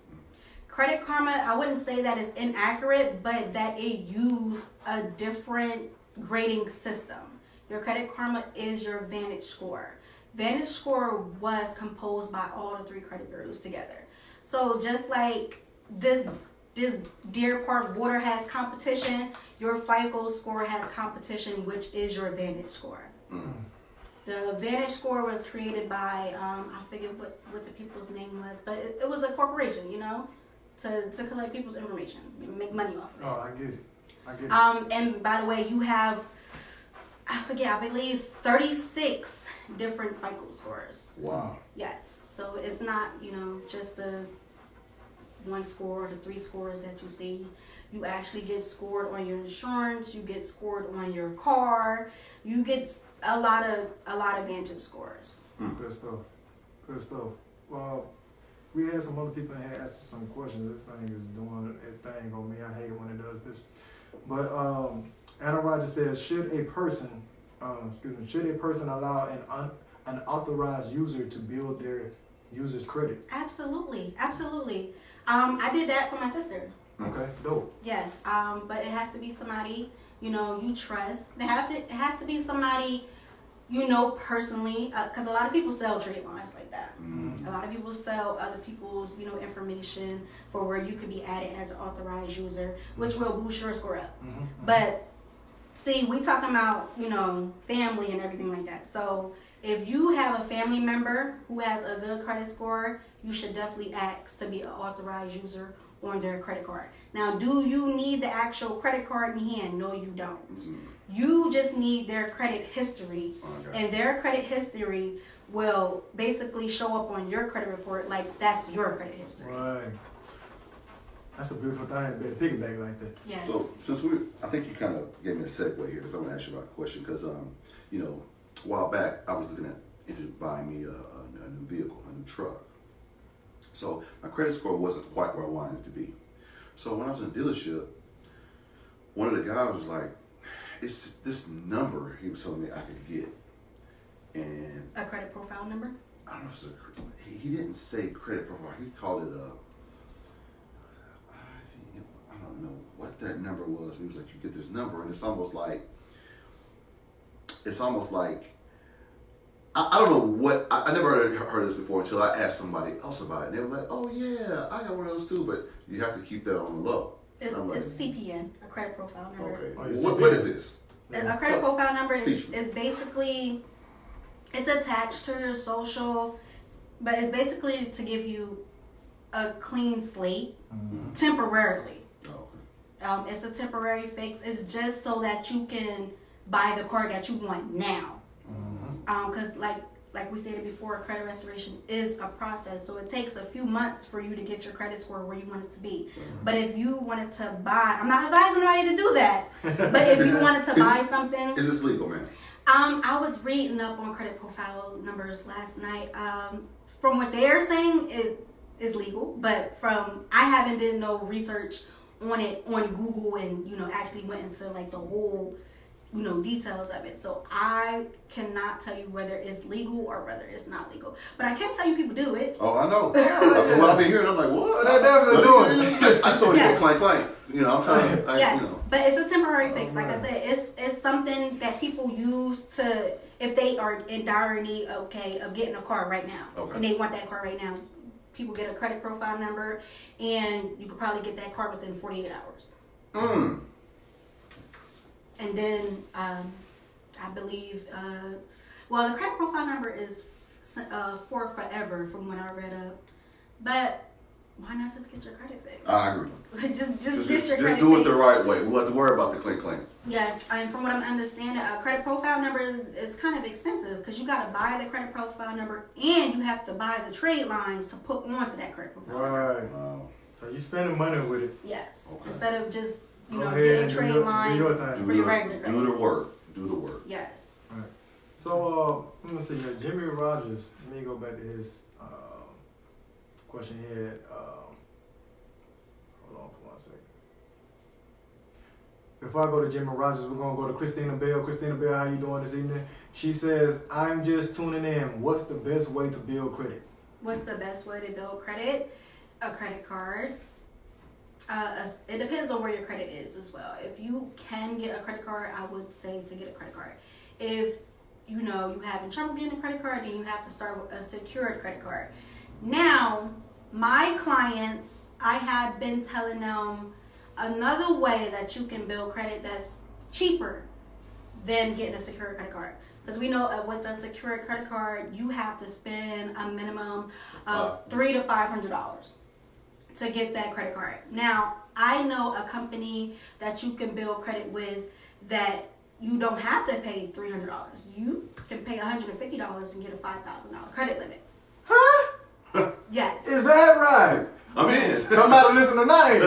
Credit Karma, I wouldn't say that it's inaccurate, but that it uses a different grading system. Your Credit Karma is your Vantage score. Vantage score was composed by all the 3 credit bureaus together. So just like this Deer Park water has competition, your FICO score has competition, which is your Vantage score. The Vantage score was created by, I forget what the people's name was, but it was a corporation, to collect people's information, make money off of it. Oh, I get it. And by the way, you have, I believe 36 different FICO scores. Wow. Yes. So it's not, just the 1 score or the 3 scores that you see. You actually get scored on your insurance. You get scored on your car. You get a lot of Vantage scores. Good stuff. Well, we had some other people in here asking some questions. This thing is doing a thing on me. I hate it when it does this. But Anna Rogers says, should a person allow an authorized user to build their user's credit? Absolutely. I did that for my sister. Okay, dope. Yes, but it has to be somebody, you trust. It has to be somebody, personally, because a lot of people sell trade lines like that. Mm-hmm. A lot of people sell other people's, information for where you could be added as an authorized user, which will boost your score up. Mm-hmm. But see, we talking about, family and everything like that. So if you have a family member who has a good credit score, you should definitely ask to be an authorized user on their credit card. Now, do you need the actual credit card in hand? No, you don't. Mm-hmm. You just need their credit history, Okay. and their credit history will basically show up on your credit report like that's your credit history. Right. That's a beautiful thing to be a piggyback like that. Yes. So since I think you kind of gave me a segue here because I'm going to ask you about a question because, a while back I was looking into buying me a new vehicle, a new truck. So my credit score wasn't quite where I wanted it to be. So when I was in the dealership, one of the guys was like, it's this number he was telling me I could get. And A credit profile number? I don't know if it's he didn't say credit profile. He called it I don't know what that number was. He was like, you get this number, and it's almost like I don't know what I never heard of this before until I asked somebody else about it. And they were like, oh yeah, I got one of those too, but you have to keep that on the low. It's I'm like, CPN, a credit profile number. okay. Oh, it's What is this? A credit profile number is Teach me. basically, it's attached to your social, but it's basically to give you a clean slate Mm-hmm. temporarily. Oh, okay. It's a temporary fix. It's just so that you can buy the car that you want now. Because like we stated before, credit restoration is a process, so it takes a few months for you to get your credit score where you want it to be. But if you wanted to buy, I'm not advising anybody to do that, but if you wanted to buy something, Is this legal, man? I was reading up on credit profile numbers last night. From what they're saying, it is legal, but I haven't did no research on it on Google and actually went into like the whole details of it. So I cannot tell you whether it's legal or whether it's not legal. But I can tell you people do it. Oh, I know. From what I've been hearing, I'm like, what? They're definitely doing it. I just want to Yes. go clank. I'm trying to, Yes, but it's a temporary fix. Like I right. said, it's something that people use to, if they are in dire need, of getting a car right now, Okay. and they want that car right now. People get a credit profile number, and you could probably get that car within 48 hours. And then I believe, the credit profile number is for forever from what I read up. But why not just get your credit fixed? I agree. just get your credit Just do it fixed. the right way. We don't have to worry about the clink. Yes, and from what I'm understanding, a credit profile number is kind of expensive because you got to buy the credit profile number and you have to buy the trade lines to put onto that credit profile number. Right. Wow. So you spending money with it. Yes, Okay. instead of just Go ahead getting and trade do lines your thing. for your regular Do the work. Do the work. Yes. Right. So let me see here. Jimmy Rogers. Let me go back to his question here. Hold on for 1 second. Before I go to Jimmy Rogers, we're gonna go to Christina Bell. Christina Bell, how you doing this evening? She says, "I'm just tuning in. What's the best way to build credit?" What's the best way to build credit? A credit card. It depends on where your credit is as well. If you can get a credit card, I would say to get a credit card. If you're having trouble getting a credit card, then you have to start with a secured credit card. Now, my clients, I have been telling them another way that you can build credit that's cheaper than getting a secured credit card. Because we know with a secured credit card, you have to spend a minimum of $300 to $500 to get that credit card. Now, I know a company that you can build credit with that you don't have to pay $300. You can pay $150 and get a $5,000 credit limit. Huh? Yes. Is that right? I'm in. Somebody listen tonight.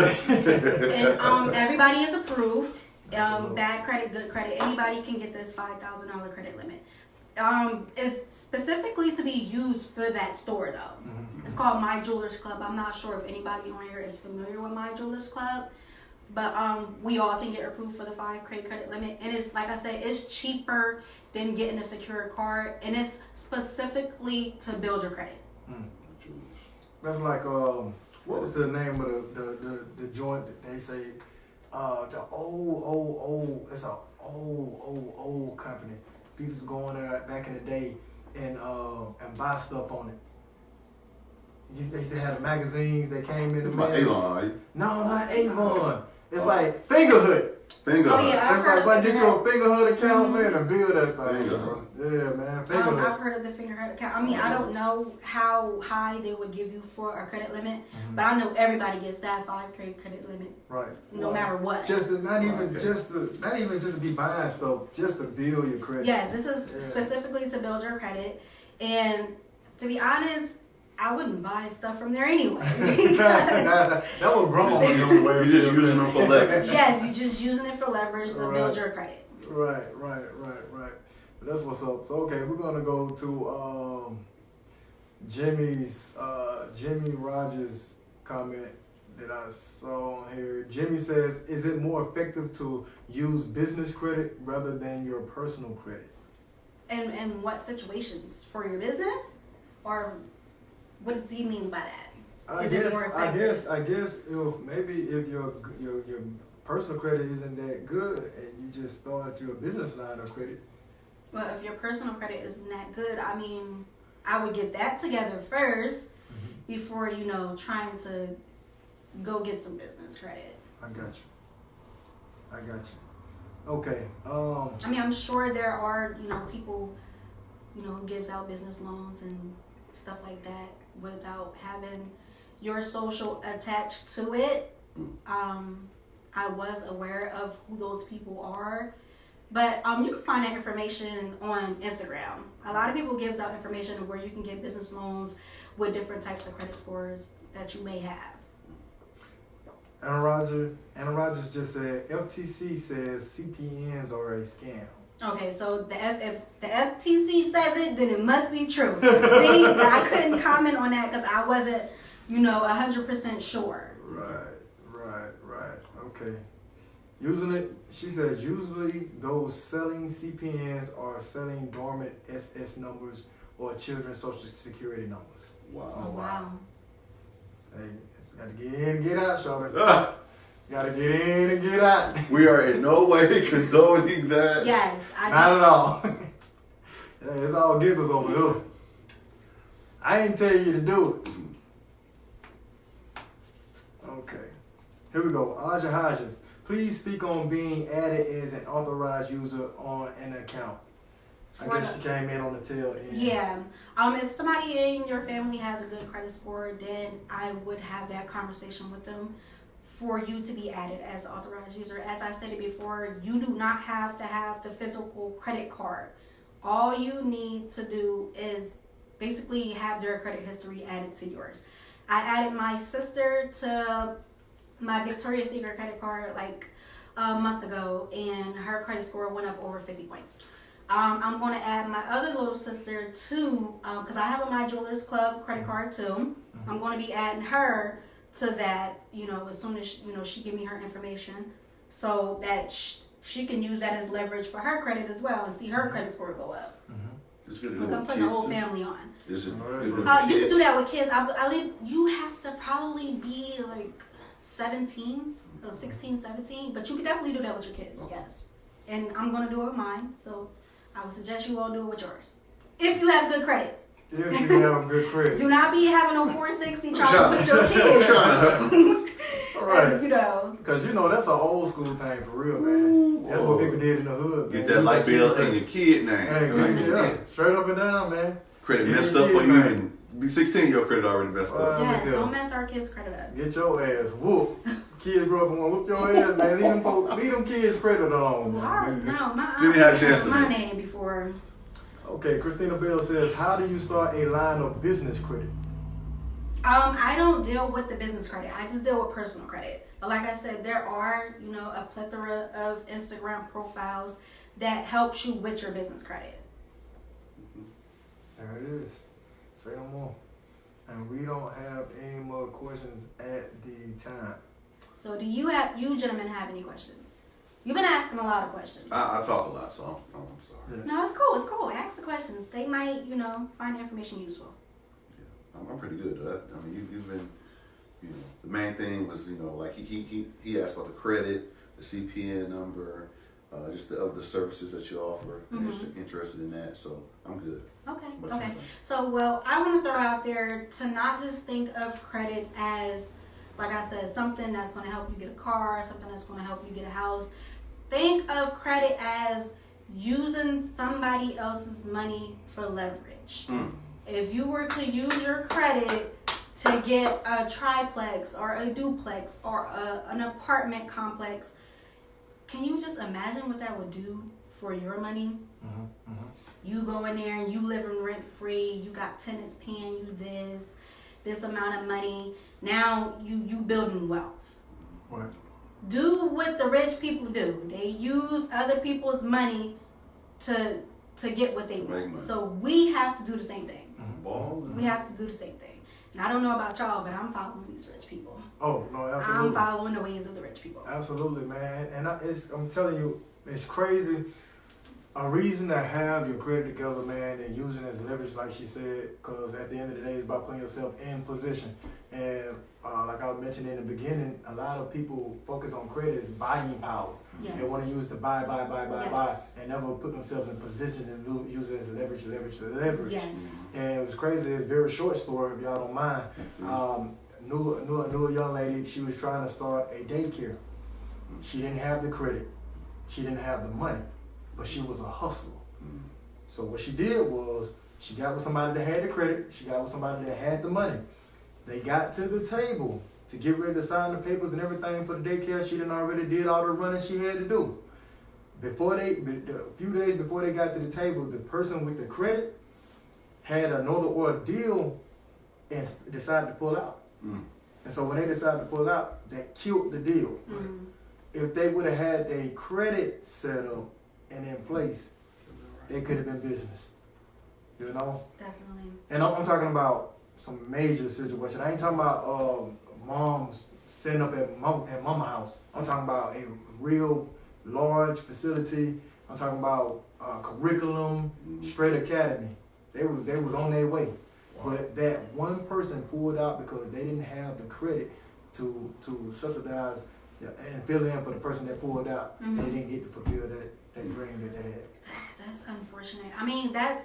And everybody is approved. Bad credit, good credit. Anybody can get this $5,000 credit limit. It's specifically to be used for that store though. Mm-hmm. It's called My Jewelers Club. I'm not sure if anybody on here is familiar with My Jewelers Club, but we all can get approved for the 5K credit limit. And it's, like I said, it's cheaper than getting a secured card, and it's specifically to build your credit. That's like what was the name of the joint that they say the old it's a old company. People used to go in there back in the day and buy stuff on it. They used to have the magazines that came in the mail. Avon, are you? No, not Avon. It's like Fingerhood. Fingerhood. Oh, yeah. It's like get you a Fingerhood account, man, and build that thing. Bro. Yeah, man. Fingerhood. I've heard of the Fingerhood account. I mean, I don't know how high they would give you for a credit limit, but I know everybody gets that 5K credit limit, Right. no matter what. Just to, not even just to be buying stuff, just to build your credit. Yes, this is specifically to build your credit, and to be honest, I wouldn't buy stuff from there anyway. That was wrong. You're just using them for leverage. Yes, you're just using it for leverage to build your credit. Right. But that's what's up. So okay, we're gonna go to Jimmy Rogers' comment that I saw on here. Jimmy says, "Is it more effective to use business credit rather than your personal credit?" And what situations? For your business, or what does he mean by that? I guess if your personal credit isn't that good and you just start your business line of credit. Well, if your personal credit isn't that good, I mean, I would get that together first before, trying to go get some business credit. I got you. Okay. I mean, I'm sure there are, people, who gives out business loans and stuff like that without having your social attached to it. I was aware of who those people are, but you can find that information on Instagram. A lot of people gives out information of where you can get business loans with different types of credit scores that you may have. Anna Rogers just said FTC says CPNs are a scam. Okay, so if the FTC says it, then it must be true. See, I couldn't comment on that because I wasn't, 100% sure. Right. Okay. She says, usually those selling CPNs are selling dormant SS numbers or children's social security numbers. Wow. Oh, wow. Hey, it's got to get in and get out, Shawty. Got to get in and get out. We are in no way condoning that. Yes. Not at all. Yeah, it's all giggles over here. I ain't tell you to do it. Okay. Here we go. Aja Hodges. Please speak on being added as an authorized user on an account. I guess she came in on the tail end. Yeah. If somebody in your family has a good credit score, then I would have that conversation with them for you to be added as an authorized user. As I stated before, you do not have to have the physical credit card. All you need to do is basically have their credit history added to yours. I added my sister to my Victoria's Secret credit card like a month ago, and her credit score went up over 50 points. I'm going to add my other little sister too, because I have a My Jewelers Club credit card too. I'm going to be adding her to that, as soon as, she give me her information so that she can use that as leverage for her credit as well and see her credit score go up. It's good to Look, I'm putting the whole family on. Is it? You can do that with kids. You have to probably be like 17, 16, 17, but you can definitely do that with your kids, yes. And I'm going to do it with mine, so I would suggest you all do it with yours. If you have good credit. If you have good credit. Do not be having no 460 trying to put your kids. All right. Because, that's an old school thing for real, man. That's what people did in the hood. Get that light bill and your kid name. Hey, yeah. Straight up and down, man. Credit messed up for you and Be 16, your credit already messed up. Yes, yeah. don't mess our kids' credit up. Get your ass whooped. Kids grow up and want to whoop your ass, man. Leave them kids credit alone. Well, I already know. My Didn't have a chance aunt to my do. name before. Okay, Christina Bell says, how do you start a line of business credit? I don't deal with the business credit. I just deal with personal credit. But like I said, there are, a plethora of Instagram profiles that helps you with your business credit. There it is. Say no more. And we don't have any more questions at the time. So do you gentlemen have any questions? You've been asking a lot of questions. I talk a lot, so I'm sorry. Yeah. No, it's cool. Ask the questions. They might, find information useful. Yeah, I'm pretty good at that. I mean, you've been, the main thing was, like he asked about the credit, the CPN number, just the services that you offer. Mm-hmm. Interested in that, so I'm good. Okay. So, I want to throw out there to not just think of credit as, like I said, something that's going to help you get a car, something that's going to help you get a house. Think of credit as using somebody else's money for leverage. If you were to use your credit to get a triplex or a duplex or an apartment complex, can you just imagine what that would do for your money? Mm-hmm. Mm-hmm. You go in there and you living rent free. You got tenants paying you this amount of money. Now you building wealth. What? Do what the rich people do. They use other people's money to get what they want. So we have to do the same thing. Mm-hmm. We have to do the same thing. And I don't know about y'all, but I'm following these rich people. Oh, no, absolutely. I'm following the ways of the rich people. Absolutely, man. And I'm telling you, it's crazy. A reason to have your credit together, man, and using it as leverage, like she said, because at the end of the day, it's about putting yourself in position. And like I mentioned in the beginning, a lot of people focus on credit as buying power. Yes. They want to use it to buy, Yes. and never put themselves in positions and use it as leverage. Yes. And it was crazy. It's a very short story, if y'all don't mind. Knew a young lady. She was trying to start a daycare. She didn't have the credit. She didn't have the money, but she was a hustler. So what she did was she got with somebody that had the credit. She got with somebody that had the money. They got to the table to get ready to sign the papers and everything for the daycare. She done already did all the running she had to do. A few days before they got to the table, the person with the credit had another ordeal and decided to pull out. And so when they decided to pull out, that killed the deal. If they would have had their credit set up and in place, they could have been business. Definitely. And I'm talking about some major situation. I ain't talking about moms setting up at mama house. I'm talking about a real large facility. I'm talking about curriculum, straight academy. They was on their way. But that one person pulled out because they didn't have the credit to subsidize and fill in for the person that pulled out. They didn't get to fulfill that dream that they had. That's unfortunate. I mean, that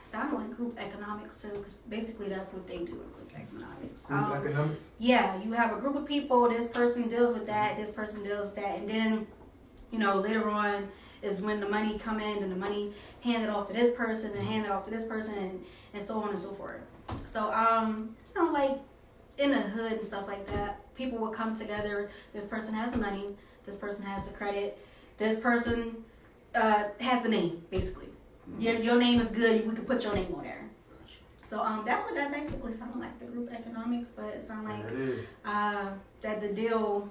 sounds like group economics too, because basically that's what they do in group economics. Group economics? Yeah, you have a group of people, this person deals with that, this person deals with that, and then, later on is when the money come in and the money handed off to this person and handed off to this person and so on and so forth. So, like in the hood and stuff like that, people will come together. This person has the money, this person has the credit, this person has the name, basically. Your name is good, we could put your name on there. So that's what that basically sounded like, the group economics, but it sounded like that the deal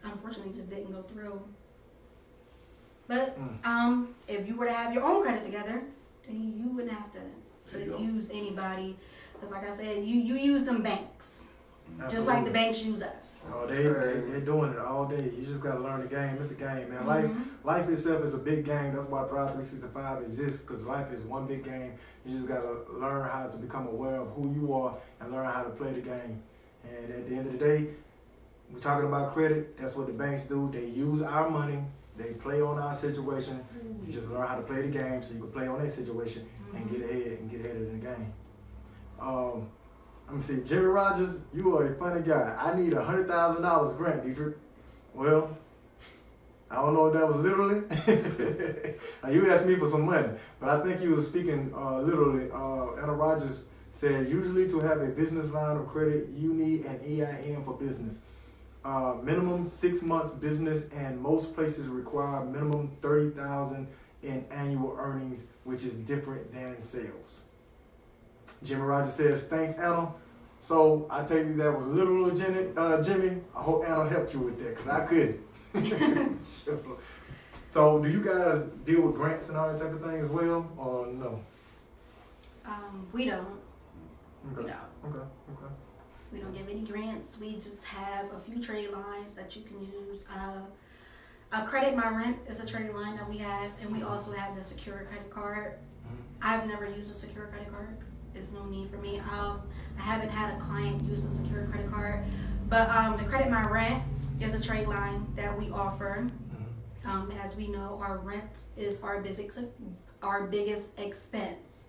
unfortunately just didn't go through. But if you were to have your own credit together, then you wouldn't have to use anybody. Because like I said, you use them banks. Absolutely. Just like the banks use us. Oh, they're doing it all day. You just gotta learn the game. It's a game, man. Life itself is a big game. That's why Thrive 365 exists, because life is one big game. You just gotta learn how to become aware of who you are and learn how to play the game. And at the end of the day, we're talking about credit. That's what the banks do. They use our money. They play on our situation. You just learn how to play the game so you can play on their situation and get ahead of the game. Let me see, Jimmy Rogers, you are a funny guy. I need $100,000 grant, Dietrich. Well, I don't know if that was literally. You asked me for some money, but I think you were speaking literally. Anna Rogers Said usually to have a business line of credit, you need an EIN for business. Minimum 6 months business, and most places require minimum 30,000 in annual earnings, which is different than sales. Jimmy Rogers says, thanks, Anna. So I tell you that was literal, Jimmy. I hope Anna helped you with that, because I couldn't. So do you guys deal with grants and all that type of thing as well, or no? We don't. Okay. We don't. Okay. We don't give any grants. We just have a few trade lines that you can use. Credit My Rent is a trade line that we have, and we also have the secure credit card. I've never used a secure credit card because there's no need for me. I haven't had a client use a secure credit card, but the Credit My Rent is a trade line that we offer. As we know, our rent is our biggest expense.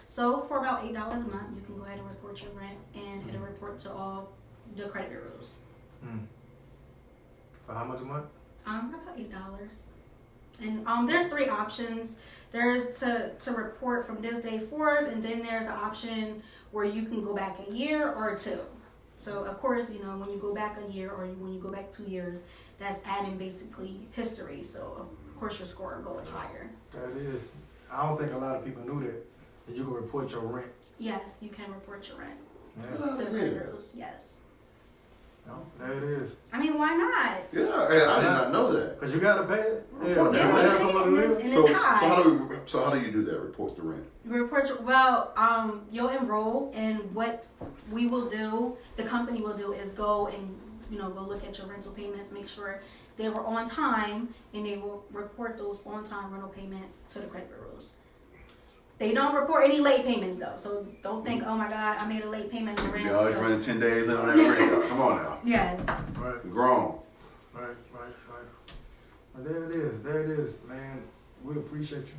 So for about $8 a month, you can go ahead and report your rent, and it'll report to all the credit bureaus. For how much a month? About $8. And there's 3 options. There's to report from this day forth, and then there's an option where you can go back a year or 2. So of course, when you go back a year or when you go back 2 years, that's adding basically history. So of course your score is going higher. That is. I don't think a lot of people knew that you can report your rent. Yes, you can report your rent Yeah. to the credit bureaus. Yes. No, there it is. I mean, why not? Yeah, I did not know that. Cause you gotta pay it. Report that you rent. have somewhere to live. And So it's high. how do you do that? Report the rent. You'll enroll, and what we will do, the company will do, is go and go look at your rental payments, make sure they were on time, and they will report those on-time rental payments to the credit bureaus. They don't report any late payments though, so don't think, oh my God, I made a late payment on rent. You always running 10 days in on that rent. Come on now. Yes. Right. You're grown. Right. Well, there it is, man. We appreciate you.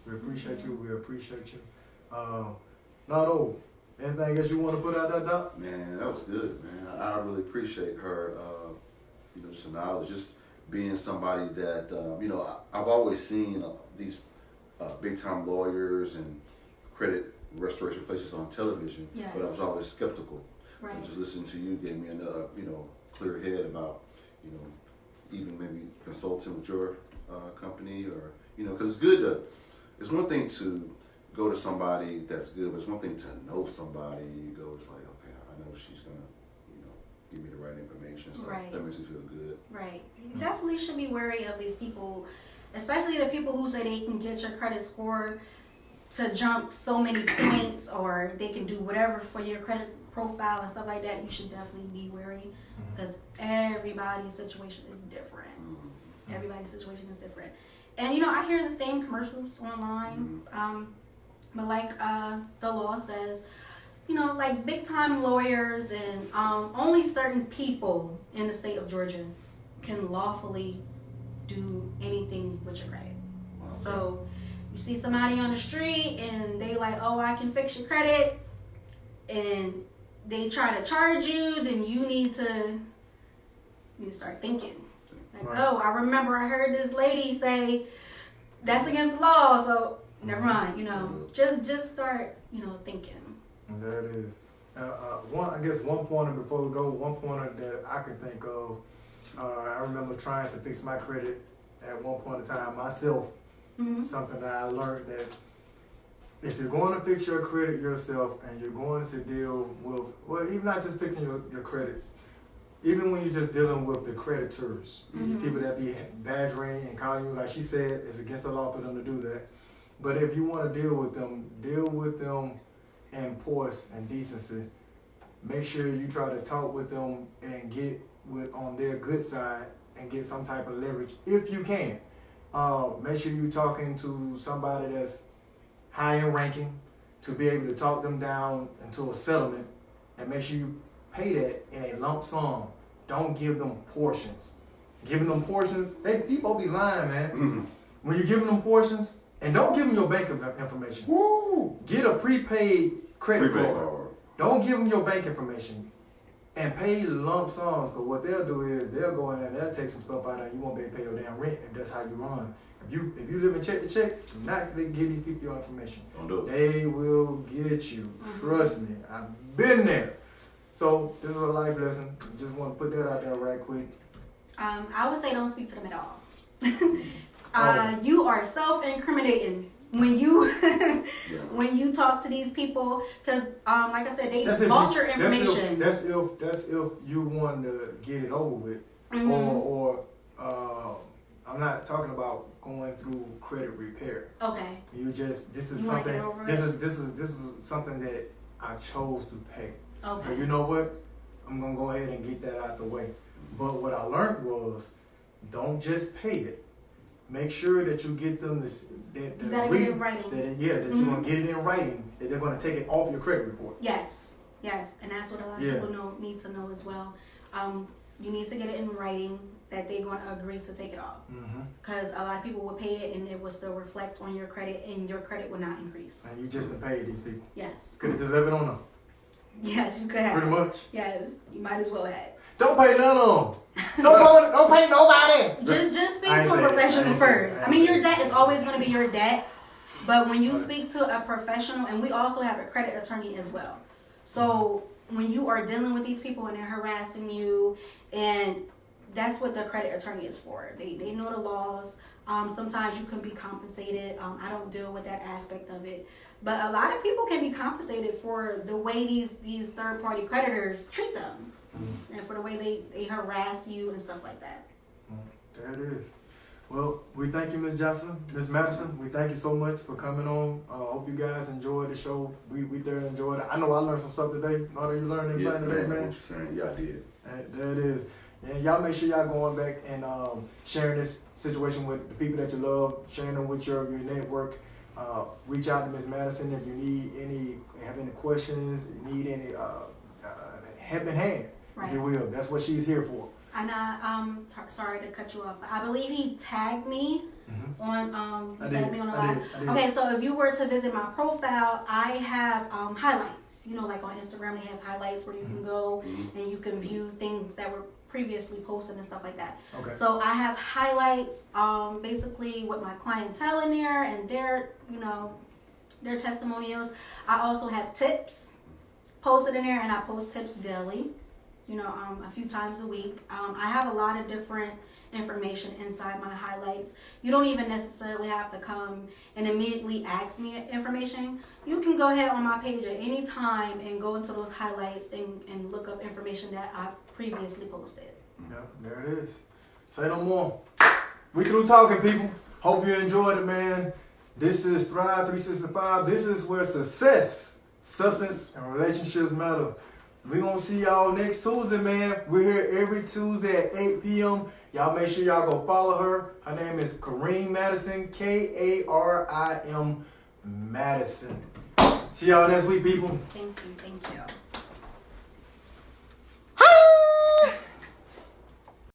We appreciate you. Nado, anything else you want to put out there, Doc? Man, that was good, man. I really appreciate her, just her knowledge, just being somebody that, I've always seen these big-time lawyers and credit restoration places on television, Yes. but I was always skeptical. Right. And just listening to you gave me another, clear head about, even maybe consulting with your company, or, because it's one thing to go to somebody that's good, but it's one thing to know somebody. You go, it's like, okay, I know she's gonna, give me the right information. So Right. that makes me feel good. Right. You definitely should be wary of these people, especially the people who say they can get your credit score to jump so many points, or they can do whatever for your credit profile and stuff like that. You should definitely be wary, because everybody's situation is different. Everybody's situation is different. And I hear the same commercials online, but like the law says, like big time lawyers and only certain people in the state of Georgia can lawfully do anything with your credit. Okay. So you see somebody on the street and they like, oh, I can fix your credit, and they try to charge you, then you need to start thinking. Like, Right. oh, I remember I heard this lady say that's against the law, so never mind, just start, thinking. And there it is. One pointer before we go, one pointer that I can think of, I remember trying to fix my credit at one point in time myself. Something that I learned, that if you're going to fix your credit yourself and you're going to deal with, even not just fixing your credit, even when you're just dealing with the creditors, these people that be badgering and calling you, like she said, it's against the law for them to do that. But if you want to deal with them in force and decency. Make sure you try to talk with them and get on their good side and get some type of leverage if you can. Make sure you're talking to somebody that's high in ranking to be able to talk them down into a settlement, and make sure you pay that in a lump sum. Don't give them portions. Giving them portions, people be lying, man. When you're giving them portions, and don't give them your bank information. Woo! Get a prepaid credit card. Don't give them your bank information. And pay lump sums, because what they'll do is they'll go in there and they'll take some stuff out and you won't be able to pay your damn rent if that's how you run. If you live in check to check, do not give these people your information. Don't do it. They will get you. Trust me. I've been there. So this is a life lesson. Just want to put that out there right quick. I would say don't speak to them at all. You are self-incriminating when you when you talk to these people, because like I said, they bought your information. That's if you want to get it over with, or I'm not talking about going through credit repair. Okay. This is something that I chose to pay. Okay. So you know what? I'm gonna go ahead and get that out the way. But what I learned was, don't just pay it. Make sure that you get them this. You gotta get it in writing. That you're gonna get it in writing. That they're gonna take it off your credit report. Yes, and that's what a lot of people need to know as well. You need to get it in writing that they're going to agree to take it off. Because a lot of people will pay it and it will still reflect on your credit, and your credit will not increase. And you just paid these people. Yes. Could have just left it on them. Yes, you could have. Pretty much. Yes, you might as well have. Don't pay none of them. Don't pay nobody. Just speak to a professional first. I mean, your debt is always going to be your debt, but when you speak to a professional, and we also have a credit attorney as well. So when you are dealing with these people and they're harassing you, and that's what the credit attorney is for. They know the laws. Sometimes you can be compensated. I don't deal with that aspect of it. But a lot of people can be compensated for the way these third-party creditors treat them. And for the way they harass you and stuff like that. There it is. Well, we thank you, Ms. Johnson, Ms. Madison. We thank you so much for coming on. Hope you guys enjoyed the show. We thoroughly enjoyed it. I know I learned some stuff today. Know you learned anything today, man? Yeah, I did. There it is. And y'all make sure y'all going back and sharing this situation with the people that you love, sharing them with your network. Reach out to Ms. Madison if you have any questions, need any helping hand, if you will. That's what she's here for. And sorry to cut you off, but I believe he tagged me on the live. Okay, so if you were to visit my profile, I have highlights. You know, like on Instagram, they have highlights where you can go and you can view things that were previously posted and stuff like that. Okay. So I have highlights, basically with my clientele in there and their testimonials. I also have tips posted in there, and I post tips daily. A few times a week. I have a lot of different information inside my highlights. You don't even necessarily have to come and immediately ask me information. You can go ahead on my page at any time and go into those highlights and look up information that I've previously posted. Yeah, there it is. Say no more. We through talking, people. Hope you enjoyed it, man. This is Thrive 365. This is where success, substance, and relationships matter. We're going to see y'all next Tuesday, man. We're here every Tuesday at 8 p.m. Y'all make sure y'all go follow her. Her name is Karim Madison, Karim Madison. See y'all next week, people. Thank you.